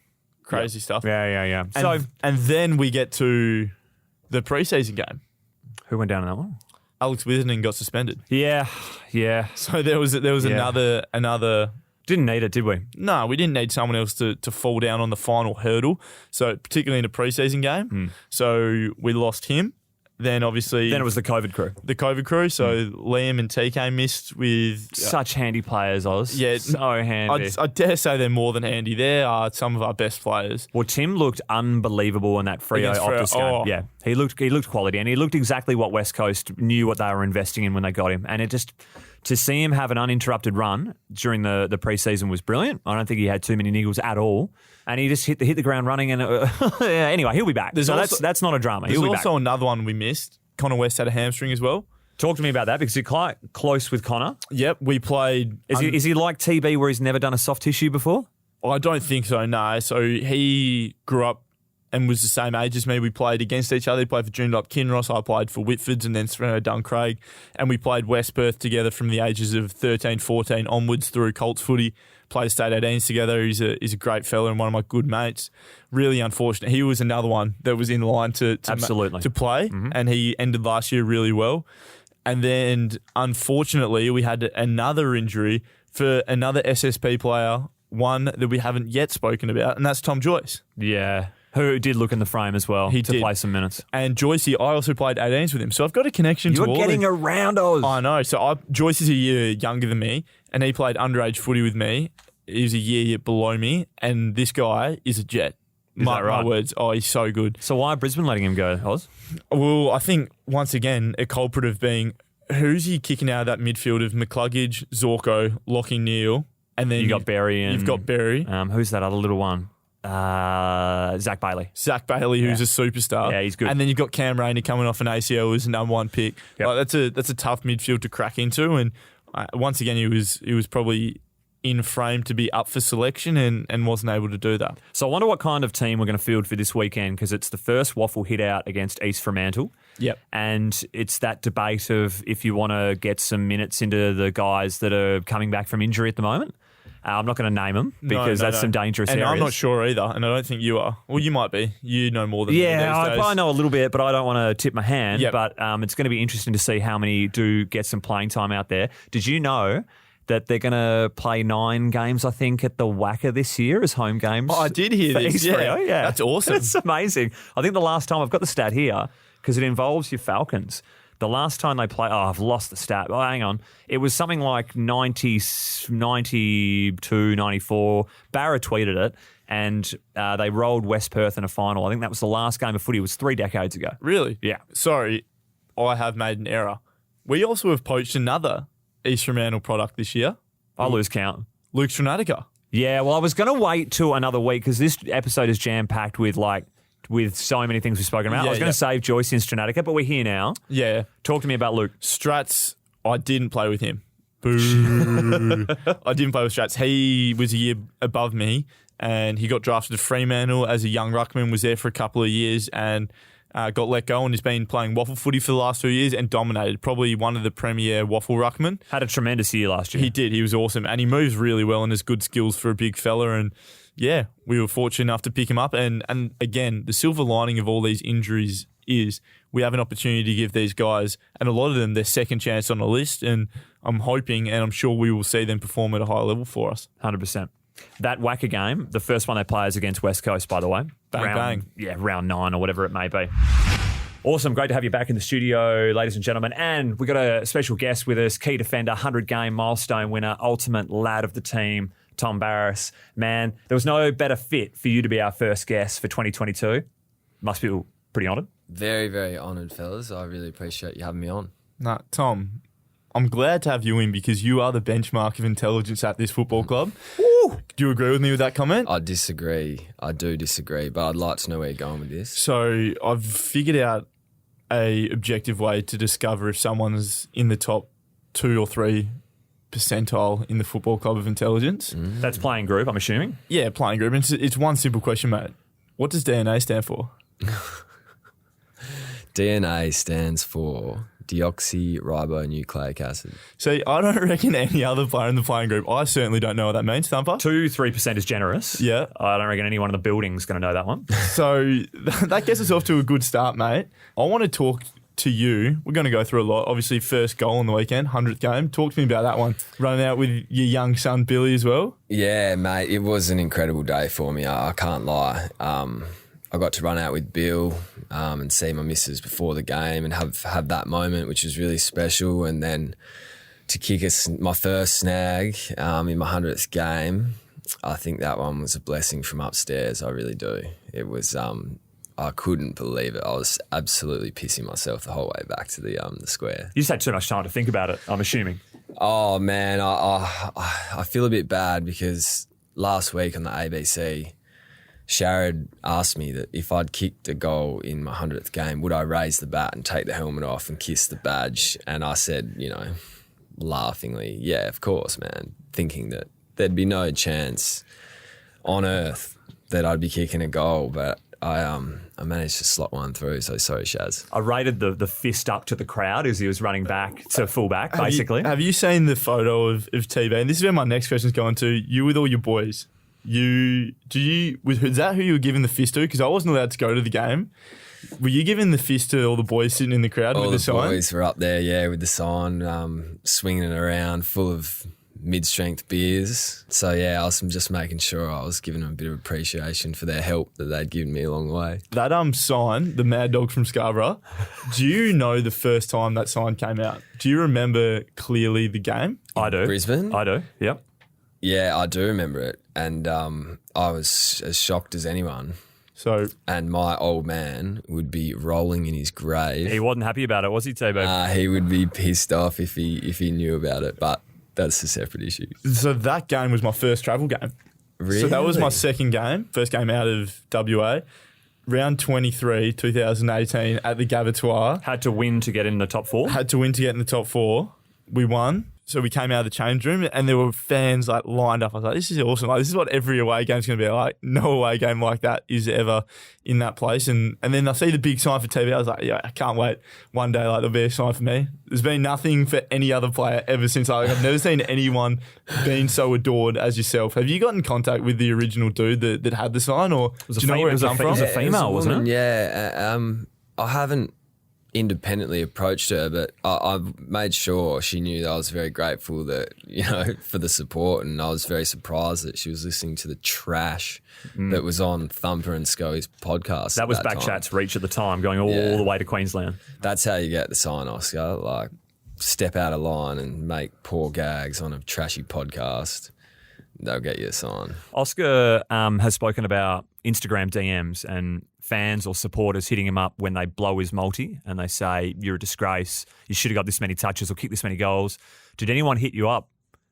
Crazy stuff. Yeah. And then we get to the preseason game. Who went down in that one? Alex Witherden got suspended. Yeah. So there was another. Didn't need it, did we? No, we didn't need someone else to fall down on the final hurdle. So particularly in a preseason game. So we lost him. Then obviously... Then it was the COVID crew. So Liam and TK missed with... Such handy players, Oz. Yeah. So handy. I dare say they're more than handy. They are some of our best players. Well, Tim looked unbelievable in that Freo Optus game. Oh. Yeah. He looked quality, and he looked exactly what West Coast knew what they were investing in when they got him. And it just... To see him have an uninterrupted run during the preseason was brilliant. I don't think he had too many niggles at all. And he just hit the ground running. And anyway, he'll be back. That's not a drama. He'll be back. There's also another one we missed. Connor West had a hamstring as well. Talk to me about that because you're quite close with Connor. Yep, we played... Is he like TB where he's never done a soft tissue before? I don't think so, no. So he grew up and was the same age as me. We played against each other. He played for Joondalup Kinross. I played for Whitfords and then Duncraig. And we played West Perth together from the ages of 13, 14 onwards through Colts footy. Played state 18s together. He's a great fella and one of my good mates. Really unfortunate. He was another one that was in line to play. And he ended last year really well. And then, unfortunately, we had another injury for another SSP player, one that we haven't yet spoken about, and that's Tom Joyce. Yeah. Who did look in the frame as well to play some minutes. And Joycey, I also played 18s with him. So I've got a connection to all. You're getting around us. I know. So Joyce is a year younger than me, and he played underage footy with me. He's a year below me, and this guy is a jet. My words. Oh, he's so good. So why are Brisbane letting him go, Oz? Well, I think, once again, a culprit of being, who's he kicking out of that midfield of McCluggage, Zorko, Lockie Neal, and then you've got Berry. You've got Berry. Who's that other little one? Zach Bailey. Zach Bailey, who's a superstar. Yeah, he's good. And then you've got Cam Rainey coming off an ACL as number one pick. Yep. Like, that's a tough midfield to crack into. And once again, he was probably in frame to be up for selection and wasn't able to do that. So I wonder what kind of team we're going to field for this weekend, because it's the first Waffle hit out against East Fremantle. Yep. And it's that debate of if you want to get some minutes into the guys that are coming back from injury at the moment. I'm not going to name them because that's some dangerous and areas. I'm not sure either, and I don't think you are. Well, you might be. You know more than me these days. I know a little bit, but I don't want to tip my hand. Yep. But it's going to be interesting to see how many do get some playing time out there. Did you know that they're going to play 9 games, I think, at the Wacker this year as home games? Oh, I did hear this. East Freo, yeah. That's awesome. It's amazing. I think the last time, I've got the stat here, because it involves your Falcons. The last time they played, I've lost the stat. Oh, hang on. It was something like 92, 94. Barra tweeted it, and they rolled West Perth in a final. I think that was the last game of footy. It was 3 decades ago. Really? Yeah. Sorry, I have made an error. We also have poached another East Fremantle product this year. I lose count. Luke Stranatica. Yeah, well, I was going to wait till another week because this episode is jam-packed with so many things we've spoken about. I was going to save Joyce in Stranatica, but we're here now. Yeah. Talk to me about Luke. Strats, I didn't play with him. Boo. I didn't play with Strats. He was a year above me, and he got drafted to Fremantle as a young ruckman, was there for a couple of years, and got let go and has been playing waffle footy for the last 2 years and dominated. Probably one of the premier waffle ruckmen. Had a tremendous year last year. He did. He was awesome. And he moves really well and has good skills for a big fella. And yeah, we were fortunate enough to pick him up. And again, the silver lining of all these injuries is we have an opportunity to give these guys, and a lot of them, their second chance on the list. And I'm hoping and I'm sure we will see them perform at a high level for us. 100%. That Wacker game, the first one they play is against West Coast, by the way. Bang. Yeah, round 9 or whatever it may be. Awesome. Great to have you back in the studio, ladies and gentlemen. And we got a special guest with us, key defender, 100-game milestone winner, ultimate lad of the team, Tom Barrass. Man, there was no better fit for you to be our first guest for 2022. Must feel pretty honoured. Very, very honoured, fellas. I really appreciate you having me on. Nah, Tom, I'm glad to have you in because you are the benchmark of intelligence at this football club. Woo! Do you agree with me with that comment? I disagree. I do disagree, but I'd like to know where you're going with this. So I've figured out a objective way to discover if someone's in the top 2 or 3 percentile in the football club of intelligence. That's playing group, I'm assuming. Yeah, playing group. It's one simple question, mate. What does DNA stand for? DNA stands for deoxyribonucleic acid. See, I don't reckon any other player in the playing group. I certainly don't know what that means, Thumper. 2-3% is generous. Yeah. I don't reckon anyone in the building's going to know that one. So that gets us off to a good start, mate. I want to talk to you. We're going to go through a lot. Obviously, first goal on the weekend, 100th game. Talk to me about that one. Running out with your young son, Billy, as well. Yeah, mate, it was an incredible day for me. I can't lie. I got to run out with Bill and see my missus before the game and have that moment, which was really special. And then to kick my first snag in my 100th game, I think that one was a blessing from upstairs. I really do. It was, I couldn't believe it. I was absolutely pissing myself the whole way back to the square. You just had too much time to think about it, I'm assuming. Oh, man, I feel a bit bad because last week on the ABC, Sharad asked me that if I'd kicked a goal in my 100th game, would I raise the bat and take the helmet off and kiss the badge? And I said, laughingly, yeah, of course, man, thinking that there'd be no chance on earth that I'd be kicking a goal, but I managed to slot one through, so sorry, Shaz. I rated the fist up to the crowd as he was running back to fullback, basically. Have you seen the photo of TB? And this is where my next question's going to. You with all your boys. Was that who you were giving the fist to? Because I wasn't allowed to go to the game. Were you giving the fist to all the boys sitting in the crowd All with the sign? the boys were up there, yeah, with the sign, swinging it around, full of mid-strength beers. So, yeah, I was just making sure I was giving them a bit of appreciation for their help that they'd given me along the way. That sign, the Mad Dog from Scarborough, do you know the first time that sign came out? Do you remember clearly the game? I do. Brisbane? I do, yep. Yeah, I do remember it. And I was as shocked as anyone. So, And my old man would be rolling in his grave. He wasn't happy about it, was he, T-Babe? He would be pissed off if he knew about it, but that's a separate issue. so that game was my first travel game. Really? So that was my second game, first game out of WA. Round 23, 2018 at the Gabatoir. Had to win to get in the top 4. Had to win to get in the top 4. We won. So we came out of the change room and there were fans like lined up. I was like, this is awesome. Like, this is what every away game's going to be like. No away game like that is ever in that place. And then I see the big sign for TV. I was like, yeah, I can't wait. One day, like, there'll be a sign for me. There's been nothing for any other player ever since. I've never seen anyone being so adored as yourself. Have you got in contact with the original dude that had the sign, or do you know where it come from? It was a female, wasn't it? Yeah. I haven't independently approached her, but I made sure she knew that I was very grateful that, for the support, and I was very surprised that she was listening to the trash that was on Thumper and Scully's podcast. That was Backchat's reach at the time, going all the way to Queensland. That's how you get the sign, Oscar. Like, step out of line and make poor gags on a trashy podcast. They'll get you a sign. Oscar has spoken about Instagram DMs and fans or supporters hitting him up when they blow his multi and they say, you're a disgrace, you should have got this many touches or kicked this many goals. Did anyone hit you up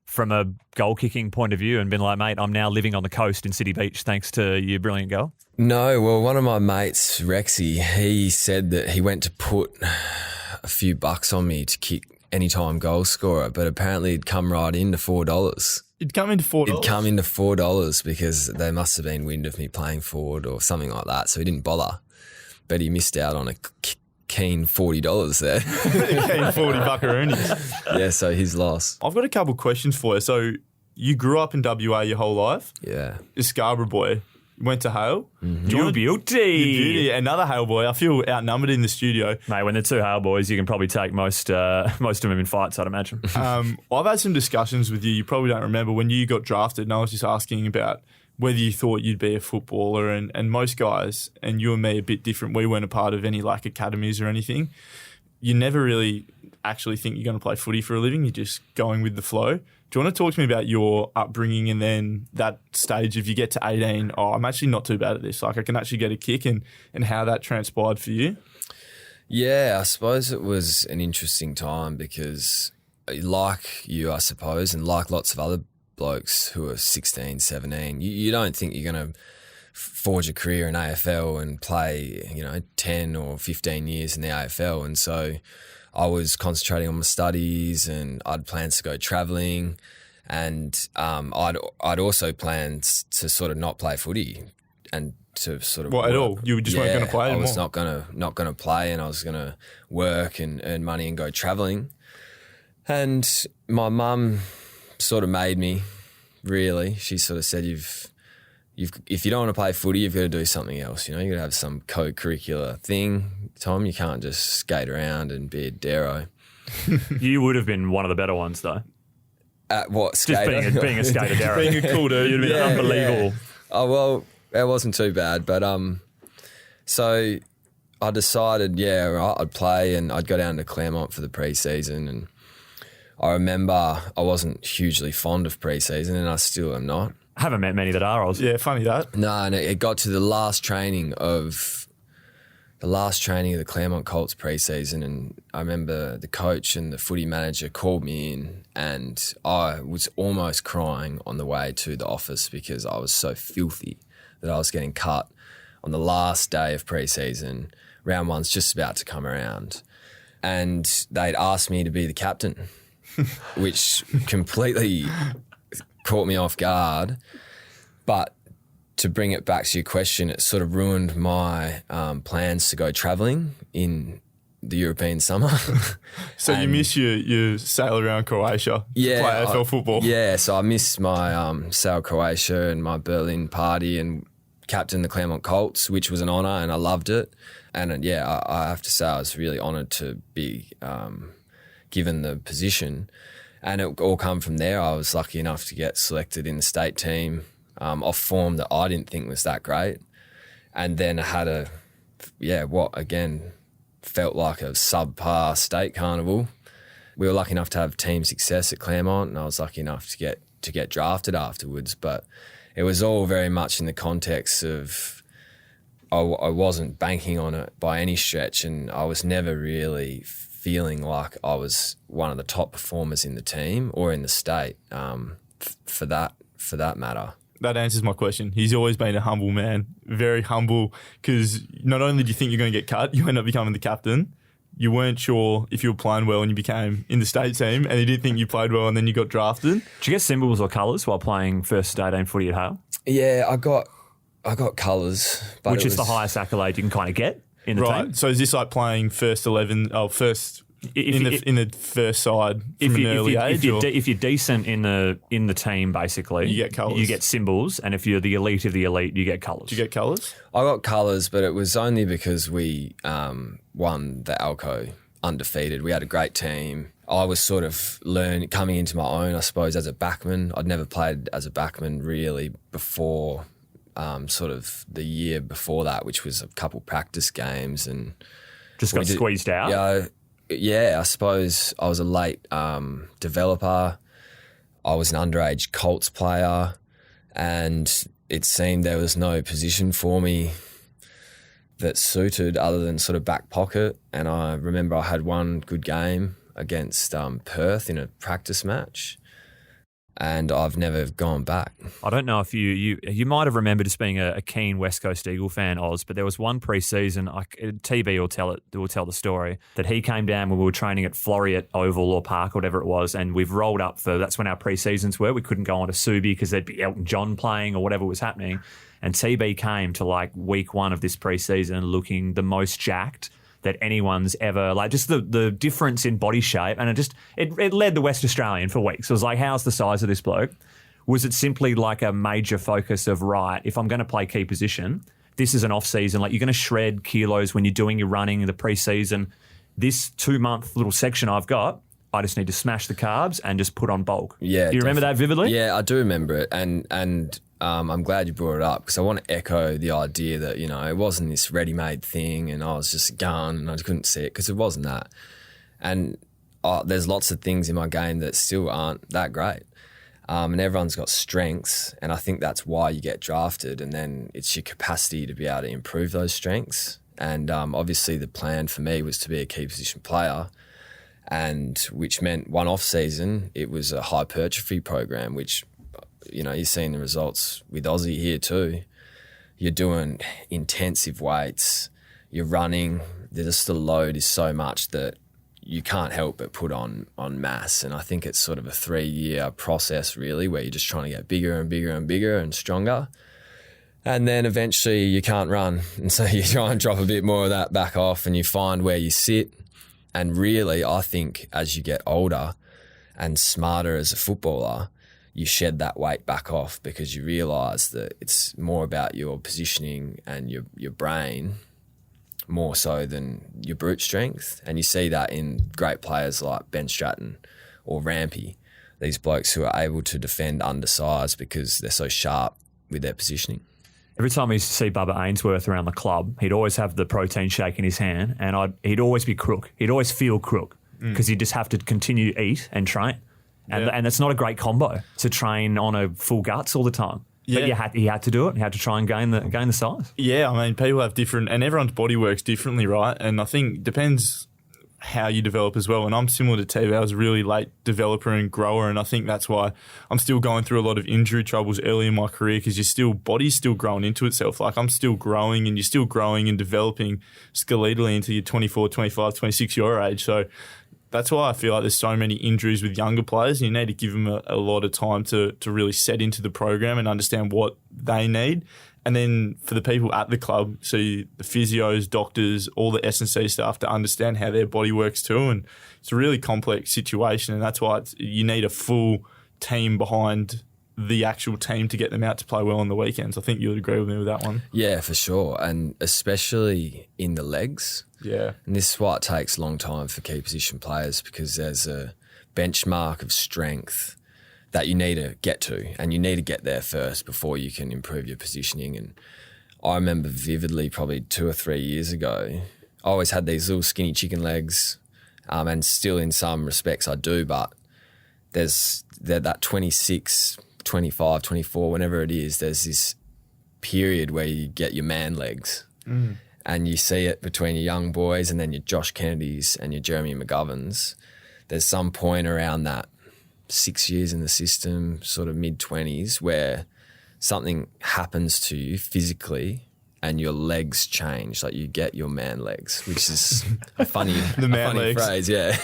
from a goal-kicking point of view and been like, mate, I'm now living on the coast in City Beach thanks to your brilliant goal? No, well, one of my mates, Rexy, he said that he went to put a few bucks on me to kick anytime goal scorer, but apparently it'd come right into $4. It'd come into $4. It'd come into $4 because they must have been wind of me playing forward or something like that, so he didn't bother. But he missed out on a keen $40 there. Keen 40 buckaroonies. Yeah, so his loss. I've got a couple of questions for you. So you grew up in WA your whole life? Yeah. A Scarborough boy. Went to Hale. Mm-hmm. You beauty. Another Hale boy. I feel outnumbered in the studio. Mate, when they're two Hale boys, you can probably take most of them in fights, I'd imagine. I've had some discussions with you. You probably don't remember when you got drafted, and I was just asking about whether you thought you'd be a footballer. And most guys, and you and me, are a bit different. We weren't a part of any like academies or anything. You never really actually think you're going to play footy for a living. You're just going with the flow. Do you want to talk to me about your upbringing and then that stage if you get to 18, I'm actually not too bad at this. Like, I can actually get a kick, and how that transpired for you? Yeah, I suppose it was an interesting time because like you, I suppose, and like lots of other blokes who are 16, 17, you don't think you're going to forge a career in AFL and play, 10 or 15 years in the AFL. And so I was concentrating on my studies and I'd plans to go travelling, and I'd also planned to sort of not play footy and to sort of at all? You just weren't going to play anymore? I was not going to play, and I was going to work and earn money and go travelling. And my mum sort of made me, really. She sort of said, if you don't want to play footy, you've got to do something else. You've got to have some co-curricular thing, Tom. You can't just skate around and be a daro. You would have been one of the better ones, though. At what, skater? Just being a skater, Darren. Being a cool dude. You'd have been unbelievable. Yeah. Oh, well, it wasn't too bad. But so I decided, I'd play, and I'd go down to Claremont for the pre-season. And I remember I wasn't hugely fond of pre-season, and I still am not. I haven't met many that are, Oz. Yeah, funny that. No, and it got to the last training of the Claremont Colts preseason, and I remember the coach and the footy manager called me in, and I was almost crying on the way to the office because I was so filthy that I was getting cut on the last day of preseason. Round one's just about to come around, and they'd asked me to be the captain, which completely caught me off guard. But to bring it back to your question, it sort of ruined my plans to go travelling in the European summer. So you miss your sail around Croatia to play AFL football? Yeah, so I missed my sail Croatia and my Berlin party, and captain the Claremont Colts, which was an honour, and I loved it. And I have to say I was really honoured to be given the position. And it all come from there. I was lucky enough to get selected in the state team off form that I didn't think was that great. And then I had felt like a subpar state carnival. We were lucky enough to have team success at Claremont, and I was lucky enough to get drafted afterwards. But it was all very much in the context of I wasn't banking on it by any stretch, and I was never really feeling like I was one of the top performers in the team or in the state, for that matter. That answers my question. He's always been a humble man, very humble, because not only do you think you're going to get cut, you end up becoming the captain. You weren't sure if you were playing well and you became in the state team, and you didn't think you played well and then you got drafted. Did you get symbols or colours while playing first state aim footy at Hale? Yeah, I got colours. Which is the highest accolade you can kind of get in the team? So is this like playing first 11, in the first side from an early age? If you're decent in the team, basically, you get colours. You get symbols, and if you're the elite of the elite, you get colours. Do you get colours? I got colours, but it was only because we won the Alco undefeated. We had a great team. I was sort of coming into my own, I suppose, as a backman. I'd never played as a backman really before, sort of the year before that, which was a couple practice games, and just got squeezed out. Yeah, I suppose I was a late developer. I was an underage Colts player, and it seemed there was no position for me that suited other than sort of back pocket. And I remember I had one good game against Perth in a practice match, and I've never gone back. I don't know if you might have remembered as being a keen West Coast Eagle fan, Oz, but there was one pre-season, TB will tell the story, that he came down when we were training at Floreat Oval or Park or whatever it was, and we've rolled up that's when our pre-seasons were. We couldn't go on to Subi because there'd be Elton John playing or whatever was happening. And TB came to like week one of this pre-season looking the most jacked that anyone's ever, like just the difference in body shape, and it led the West Australian for weeks. It was like, how's the size of this bloke? Was it simply like a major focus of, right, if I'm going to play key position, this is an off season, like you're going to shred kilos when you're doing your running in the pre-season. This 2-month little section I've got, I just need to smash the carbs and just put on bulk. Yeah, do you remember that vividly? Yeah, I do remember it, and I'm glad you brought it up because I want to echo the idea that, it wasn't this ready-made thing and I was just going and I couldn't see it, because it wasn't that. And there's lots of things in my game that still aren't that great. And everyone's got strengths, and I think that's why you get drafted, and then it's your capacity to be able to improve those strengths. And obviously the plan for me was to be a key position player, and which meant one off season, it was a hypertrophy program, which, you're seeing the results with Aussie here too. You're doing intensive weights, you're running, the load is so much that you can't help but put on mass. And I think it's sort of a 3-year process really, where you're just trying to get bigger and bigger and bigger and stronger. And then eventually you can't run. And so you try and drop a bit more of that back off and you find where you sit. And really, I think as you get older and smarter as a footballer, you shed that weight back off because you realise that it's more about your positioning and your brain more so than your brute strength. And you see that in great players like Ben Stratton or Rampy, these blokes who are able to defend undersized because they're so sharp with their positioning. Every time I used to see Bubba Ainsworth around the club, he'd always have the protein shake in his hand, and he'd always be crook. He'd always feel crook because he'd just have to continue to eat and train. And that's not a great combo to train on a full guts all the time. Yeah. But he had to do it. He had to try and gain the size. Yeah, I mean, people have different, and everyone's body works differently, right? And I think it depends how you develop as well. And I'm similar to TV. I was a really late developer and grower, and I think that's why I'm still going through a lot of injury troubles early in my career, because body's still growing into itself. Like I'm still growing, and you're still growing and developing skeletally into your 24, 25, 26 your age. So that's why I feel like there's so many injuries with younger players. You need to give them a lot of time to really set into the program and understand what they need. And then for the people at the club, so the physios, doctors, all the S&C staff, to understand how their body works too. And it's a really complex situation, and that's why you need a full team behind the actual team to get them out to play well on the weekends. I think you would agree with me with that one. Yeah, for sure. And especially in the legs. Yeah. And this is why it takes a long time for key position players, because there's a benchmark of strength that you need to get to, and you need to get there first before you can improve your positioning. And I remember vividly, probably 2 or 3 years ago, I always had these little skinny chicken legs, and still in some respects I do, but there's that 26, 25, 24, whenever it is, there's this period where you get your man legs. And you see it between your young boys and then your Josh Kennedys and your Jeremy McGoverns. There's some point around that 6 years in the system, sort of mid-20s, where something happens to you physically and your legs change. Like you get your man legs, which is a funny, phrase, yeah.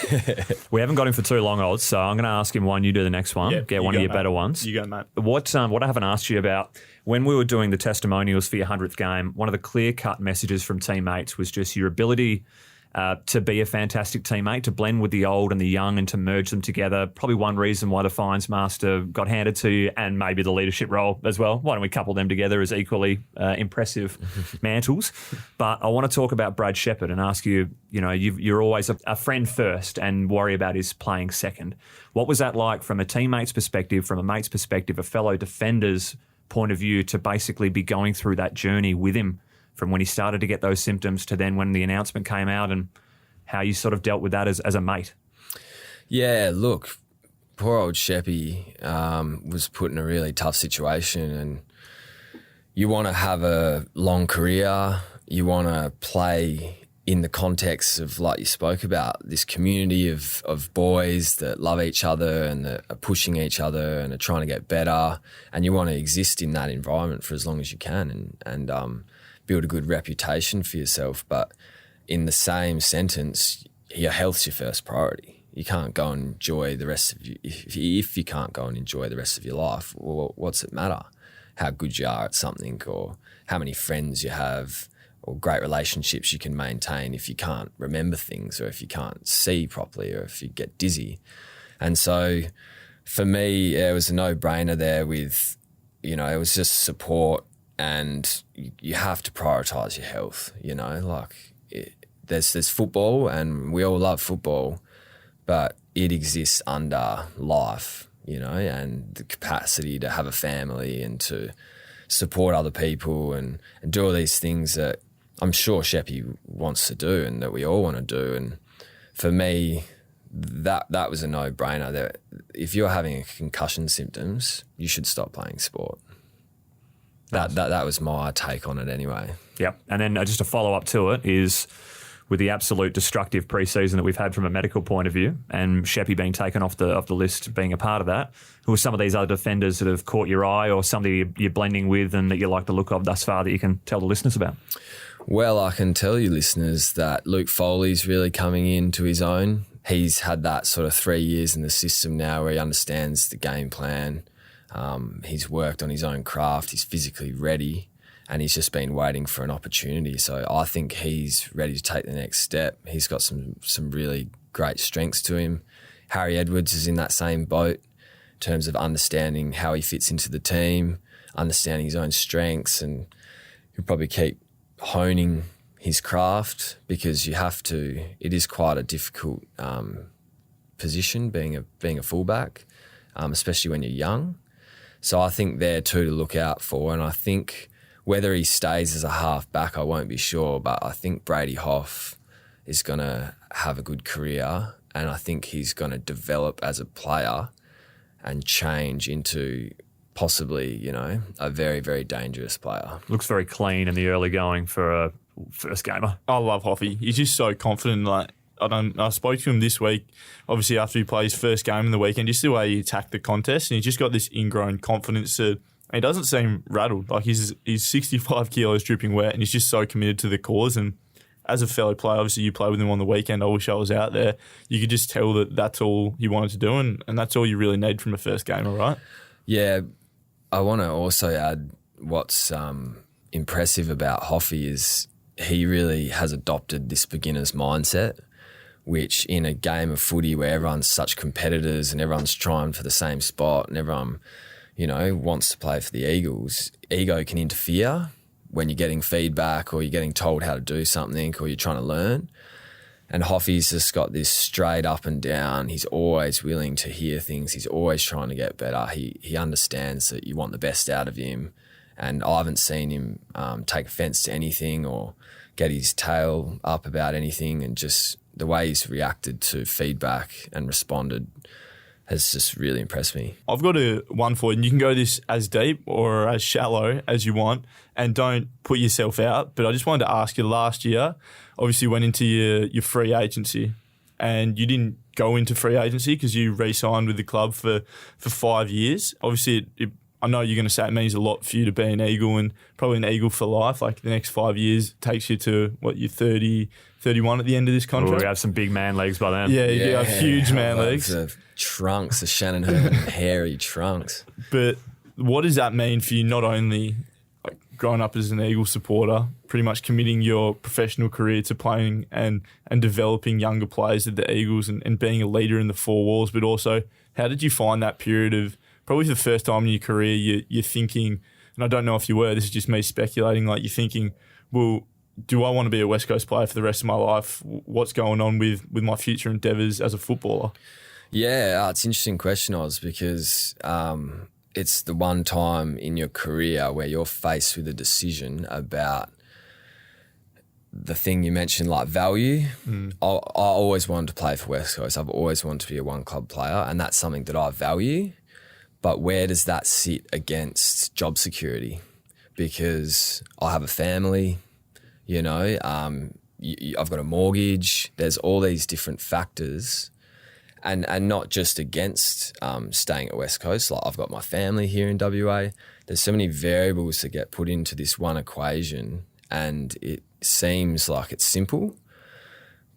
We haven't got him for too long, Oz, so I'm going to ask him one, you do the next one, get one of your better ones. You go, mate. What I haven't asked you about, when we were doing the testimonials for your 100th game, one of the clear-cut messages from teammates was just your ability to be a fantastic teammate, to blend with the old and the young and to merge them together. Probably one reason why the Fines Master got handed to you, and maybe the leadership role as well. Why don't we couple them together as equally impressive mantles? But I want to talk about Brad Shepherd and ask you, you're always a friend first and worry about his playing second. What was that like from a teammate's perspective, from a mate's perspective, a fellow defender's point of view, to basically be going through that journey with him from when he started to get those symptoms to then when the announcement came out, and how you sort of dealt with that as a mate? Yeah, look, poor old Sheppy was put in a really tough situation, and you want to have a long career. You want to play in the context of, like you spoke about, this community of boys that love each other and that are pushing each other and are trying to get better, and you want to exist in that environment for as long as you can and build a good reputation for yourself. But in the same sentence, your health's your first priority. You can't go and enjoy the rest of you. If you can't go and enjoy the rest of your life, well, what's it matter how good you are at something, or how many friends you have, or great relationships you can maintain, if you can't remember things, or if you can't see properly, or if you get dizzy? And so for me, it was a no-brainer there with, it was just support, and you have to prioritise your health, there's football, and we all love football, but it exists under life, and the capacity to have a family and to support other people and do all these things that I'm sure Sheppy wants to do and that we all want to do. And for me, that was a no-brainer. That if you're having concussion symptoms, you should stop playing sport. That was my take on it anyway. Yep. And then just a follow-up to it is, with the absolute destructive pre-season that we've had from a medical point of view, and Sheppy being taken off the list, being a part of that, who are some of these other defenders that have caught your eye, or somebody you're blending with and that you like the look of thus far that you can tell the listeners about? Well, I can tell you listeners that Luke Foley's really coming into his own. He's had that sort of 3 years in the system now where he understands the game plan. He's worked on his own craft. He's physically ready, and he's just been waiting for an opportunity. So I think he's ready to take the next step. He's got some really great strengths to him. Harry Edwards is in that same boat in terms of understanding how he fits into the team, understanding his own strengths, and he'll probably keep honing his craft, because you have to. It is quite a difficult position being a fullback, especially when you're young. So I think they're two to look out for, and I think whether he stays as a half back, I won't be sure, but I think Brady Hoff is going to have a good career, and I think he's going to develop as a player and change into possibly, a very, very dangerous player. Looks very clean in the early going for a first gamer. I love Hoffy. He's just so confident. I spoke to him this week, obviously after he played his first game in the weekend, just the way he attacked the contest, and he's just got this ingrown confidence that he doesn't seem rattled. Like he's 65 kilos dripping wet, and he's just so committed to the cause. And as a fellow player, obviously you play with him on the weekend. I wish I was out there. You could just tell that that's all he wanted to do, and that's all you really need from a first gamer, right? Yeah, I want to also add what's impressive about Hoffy is he really has adopted this beginner's mindset, which in a game of footy where everyone's such competitors and everyone's trying for the same spot and everyone, wants to play for the Eagles, ego can interfere when you're getting feedback or you're getting told how to do something or you're trying to learn. And Hoffy's just got this straight up and down. He's always willing to hear things. He's always trying to get better. He understands that you want the best out of him. And I haven't seen him take offence to anything or get his tail up about anything. And just the way he's reacted to feedback and responded has just really impressed me. I've got one for you, and you can go this as deep or as shallow as you want, and don't put yourself out. But I just wanted to ask you, last year, obviously went into your free agency, and you didn't go into free agency because you re-signed with the club for 5 years. Obviously, I know you're going to say it means a lot for you to be an Eagle, and probably an Eagle for life. Like the next 5 years takes you to, you're 30, 31 at the end of this contract? We have some big man legs by then. Yeah, you do have huge man legs. The trunks, the Shannon Herman hairy trunks. But what does that mean for you, not only growing up as an Eagle supporter, pretty much committing your professional career to playing and developing younger players at the Eagles and being a leader in the four walls, but also how did you find that period of, probably for the first time in your career, you're thinking, and I don't know if you were, this is just me speculating, like you're thinking, well, do I want to be a West Coast player for the rest of my life? What's going on with my future endeavours as a footballer? Yeah, it's an interesting question, Oz, because it's the one time in your career where you're faced with a decision about the thing you mentioned, like value. I always wanted to play for West Coast. I've always wanted to be a one-club player, and that's something that I value. But where does that sit against job security? Because I have a family, I've got a mortgage. There's all these different factors, and not just against staying at West Coast. Like I've got my family here in WA. There's so many variables that get put into this one equation, and it seems like it's simple,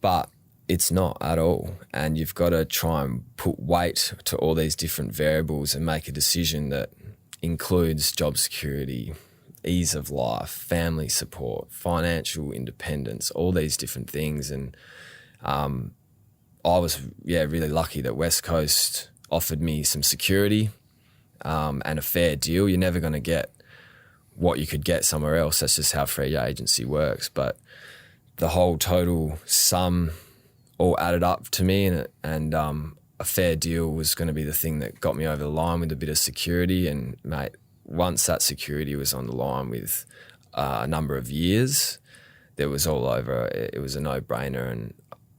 but it's not at all. And you've got to try and put weight to all these different variables and make a decision that includes job security, ease of life, family support, financial independence, all these different things. And I was, really lucky that West Coast offered me some security and a fair deal. You're never going to get what you could get somewhere else. That's just how free agency works. But the whole total sum all added up to me, and a fair deal was going to be the thing that got me over the line with a bit of security. And, mate, once that security was on the line with a number of years, it was all over. It was a no-brainer, and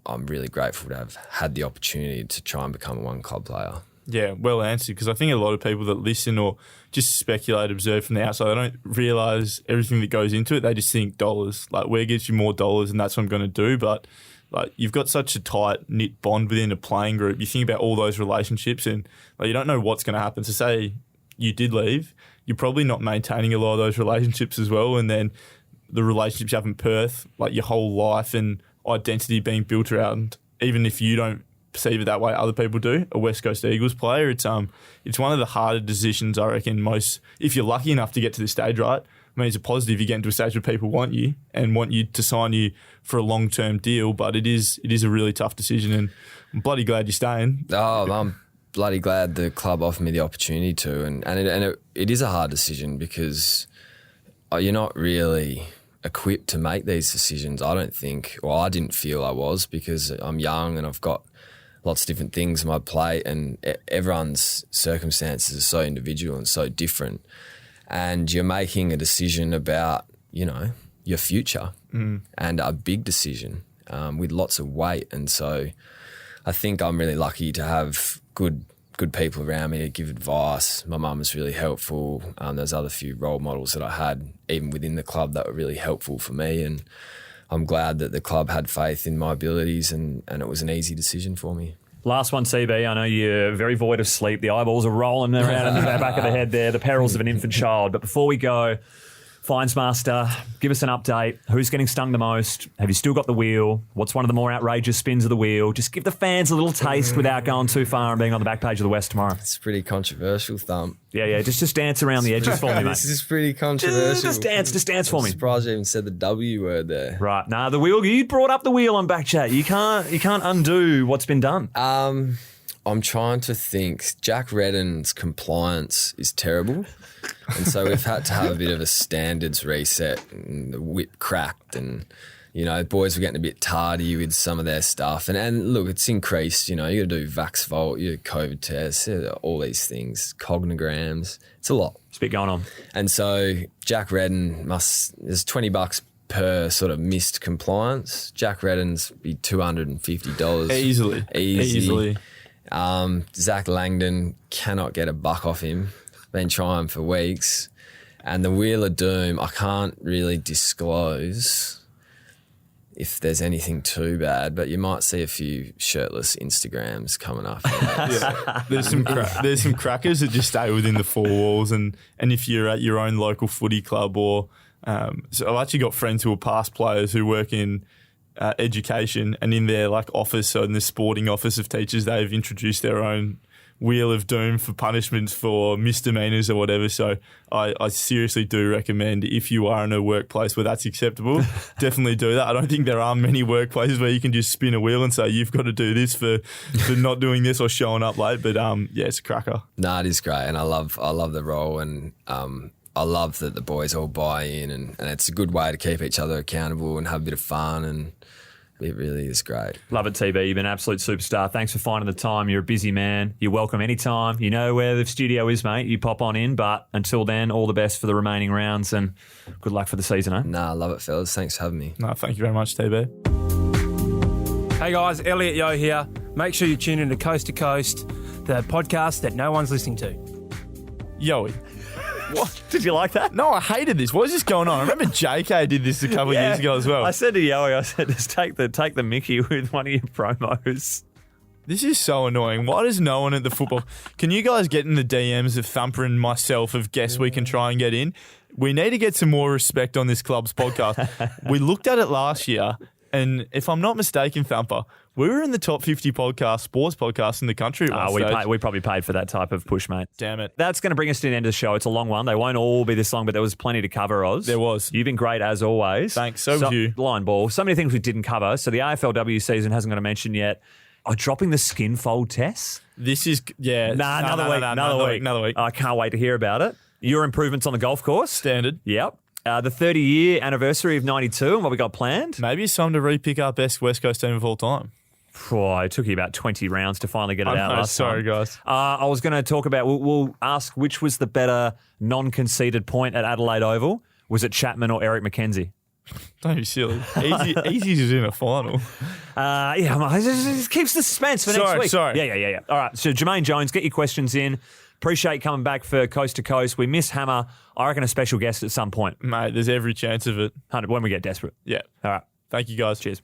I'm really grateful to have had the opportunity to try and become a one-club player. Yeah, well answered, because I think a lot of people that listen or just speculate, observe from the outside, they don't realise everything that goes into it. They just think dollars, like where gets you more dollars and that's what I'm going to do. But like you've got such a tight-knit bond within a playing group. You think about all those relationships and like you don't know what's going to happen. So say you did leave, you're probably not maintaining a lot of those relationships as well. And then the relationships you have in Perth, like your whole life and identity being built around, even if you don't perceive it that way, other people do, a West Coast Eagles player. It's one of the harder decisions, I reckon, most, if you're lucky enough to get to this stage, right? I mean, it's a positive you get into a stage where people want you and want you to sign you for a long-term deal, but it is a really tough decision, and I'm bloody glad you're staying. Oh, I'm bloody glad the club offered me the opportunity to, and it is a hard decision because you're not really equipped to make these decisions, I don't think, or I didn't feel I was, because I'm young and I've got lots of different things on my plate, and everyone's circumstances are so individual and so different. And you're making a decision about, your future and a big decision with lots of weight. And so I think I'm really lucky to have good people around me to give advice. My mum was really helpful. There's other few role models that I had, even within the club, that were really helpful for me. And I'm glad that the club had faith in my abilities, and it was an easy decision for me. Last one, CB. I know you're very void of sleep. The eyeballs are rolling around in the back of the head there, the perils of an infant child. But before we go, Fines Master, give us an update. Who's getting stung the most? Have you still got the wheel? What's one of the more outrageous spins of the wheel? Just give the fans a little taste without going too far and being on the back page of the West tomorrow. It's pretty controversial, Thump. Yeah. Just dance around the edges for me, mate. This is pretty controversial. Just dance for me. I'm surprised you even said the W word there. Right. The wheel. You brought up the wheel on back chat. You can't undo what's been done. I'm trying to think. Jack Redden's compliance is terrible. And so we've had to have a bit of a standards reset, and the whip cracked, and, boys were getting a bit tardy with some of their stuff. And look, it's increased, you got to do Vax Volt, you COVID tests, all these things, cognograms. It's a lot. It's a bit going on. And so Jack Redden there's $20 per sort of missed compliance. Jack Redden's be $250. Easily. Zach Langdon cannot get a buck off him. Been trying for weeks. And the Wheel of Doom, I can't really disclose if there's anything too bad, but you might see a few shirtless Instagrams coming up. Yeah. There's some crackers that just stay within the four walls, and if you're at your own local footy club or so I've actually got friends who are past players who work in education, and in their office, so in the sporting office of teachers, they've introduced their own Wheel of Doom for punishments for misdemeanors or whatever. So I seriously do recommend, if you are in a workplace where that's acceptable, definitely do that. I don't think there are many workplaces where you can just spin a wheel and say you've got to do this for not doing this or showing up late. But it's a cracker. No, it is great, and I love the role, and I love that the boys all buy in, and it's a good way to keep each other accountable and have a bit of fun, and it really is great. Love it, TB. You've been an absolute superstar. Thanks for finding the time. You're a busy man. You're welcome anytime. You know where the studio is, mate. You pop on in. But until then, all the best for the remaining rounds, and good luck for the season, eh? Nah, love it, fellas. Thanks for having me. No, thank you very much, TB. Hey guys, Elliot Yo here. Make sure you tune in to Coast, the podcast that no one's listening to. Yoey. What? Did you like that? No, I hated this. What is this going on? I remember JK did this a couple of years ago as well. I said to Yoey, just take the Mickey with one of your promos. This is so annoying. Why does no one at the football... Can you guys get in the DMs of Thumper and myself of guests we can try and get in? We need to get some more respect on this club's podcast. We looked at it last year, and if I'm not mistaken, Thumper, we were in the top 50 sports podcasts in the country at one stage. We probably paid for that type of push, mate. Damn it. That's going to bring us to the end of the show. It's a long one. They won't all be this long, but there was plenty to cover, Oz. There was. You've been great as always. Thanks. So was you. Line ball. So many things we didn't cover. So the AFLW season hasn't got a mention yet. Dropping the skin fold tests. This is, yeah. Another week. I can't wait to hear about it. Your improvements on the golf course. Standard. Yep. The 30-year anniversary of 92 and what we got planned. Maybe it's time to re-pick our best West Coast team of all time. Oh, it took you about 20 rounds to finally get it out last time. Sorry, guys. I was going to talk about, we'll ask which was the better non-conceded point at Adelaide Oval. Was it Chapman or Eric McKenzie? Don't be silly. Easy's is in a final. It keeps the suspense for next week. Sorry. Yeah. All right, so Jermaine Jones, get your questions in. Appreciate coming back for Coast to Coast. We miss Hammer. I reckon a special guest at some point. Mate, there's every chance of it. 100 when we get desperate. Yeah. All right. Thank you, guys. Cheers.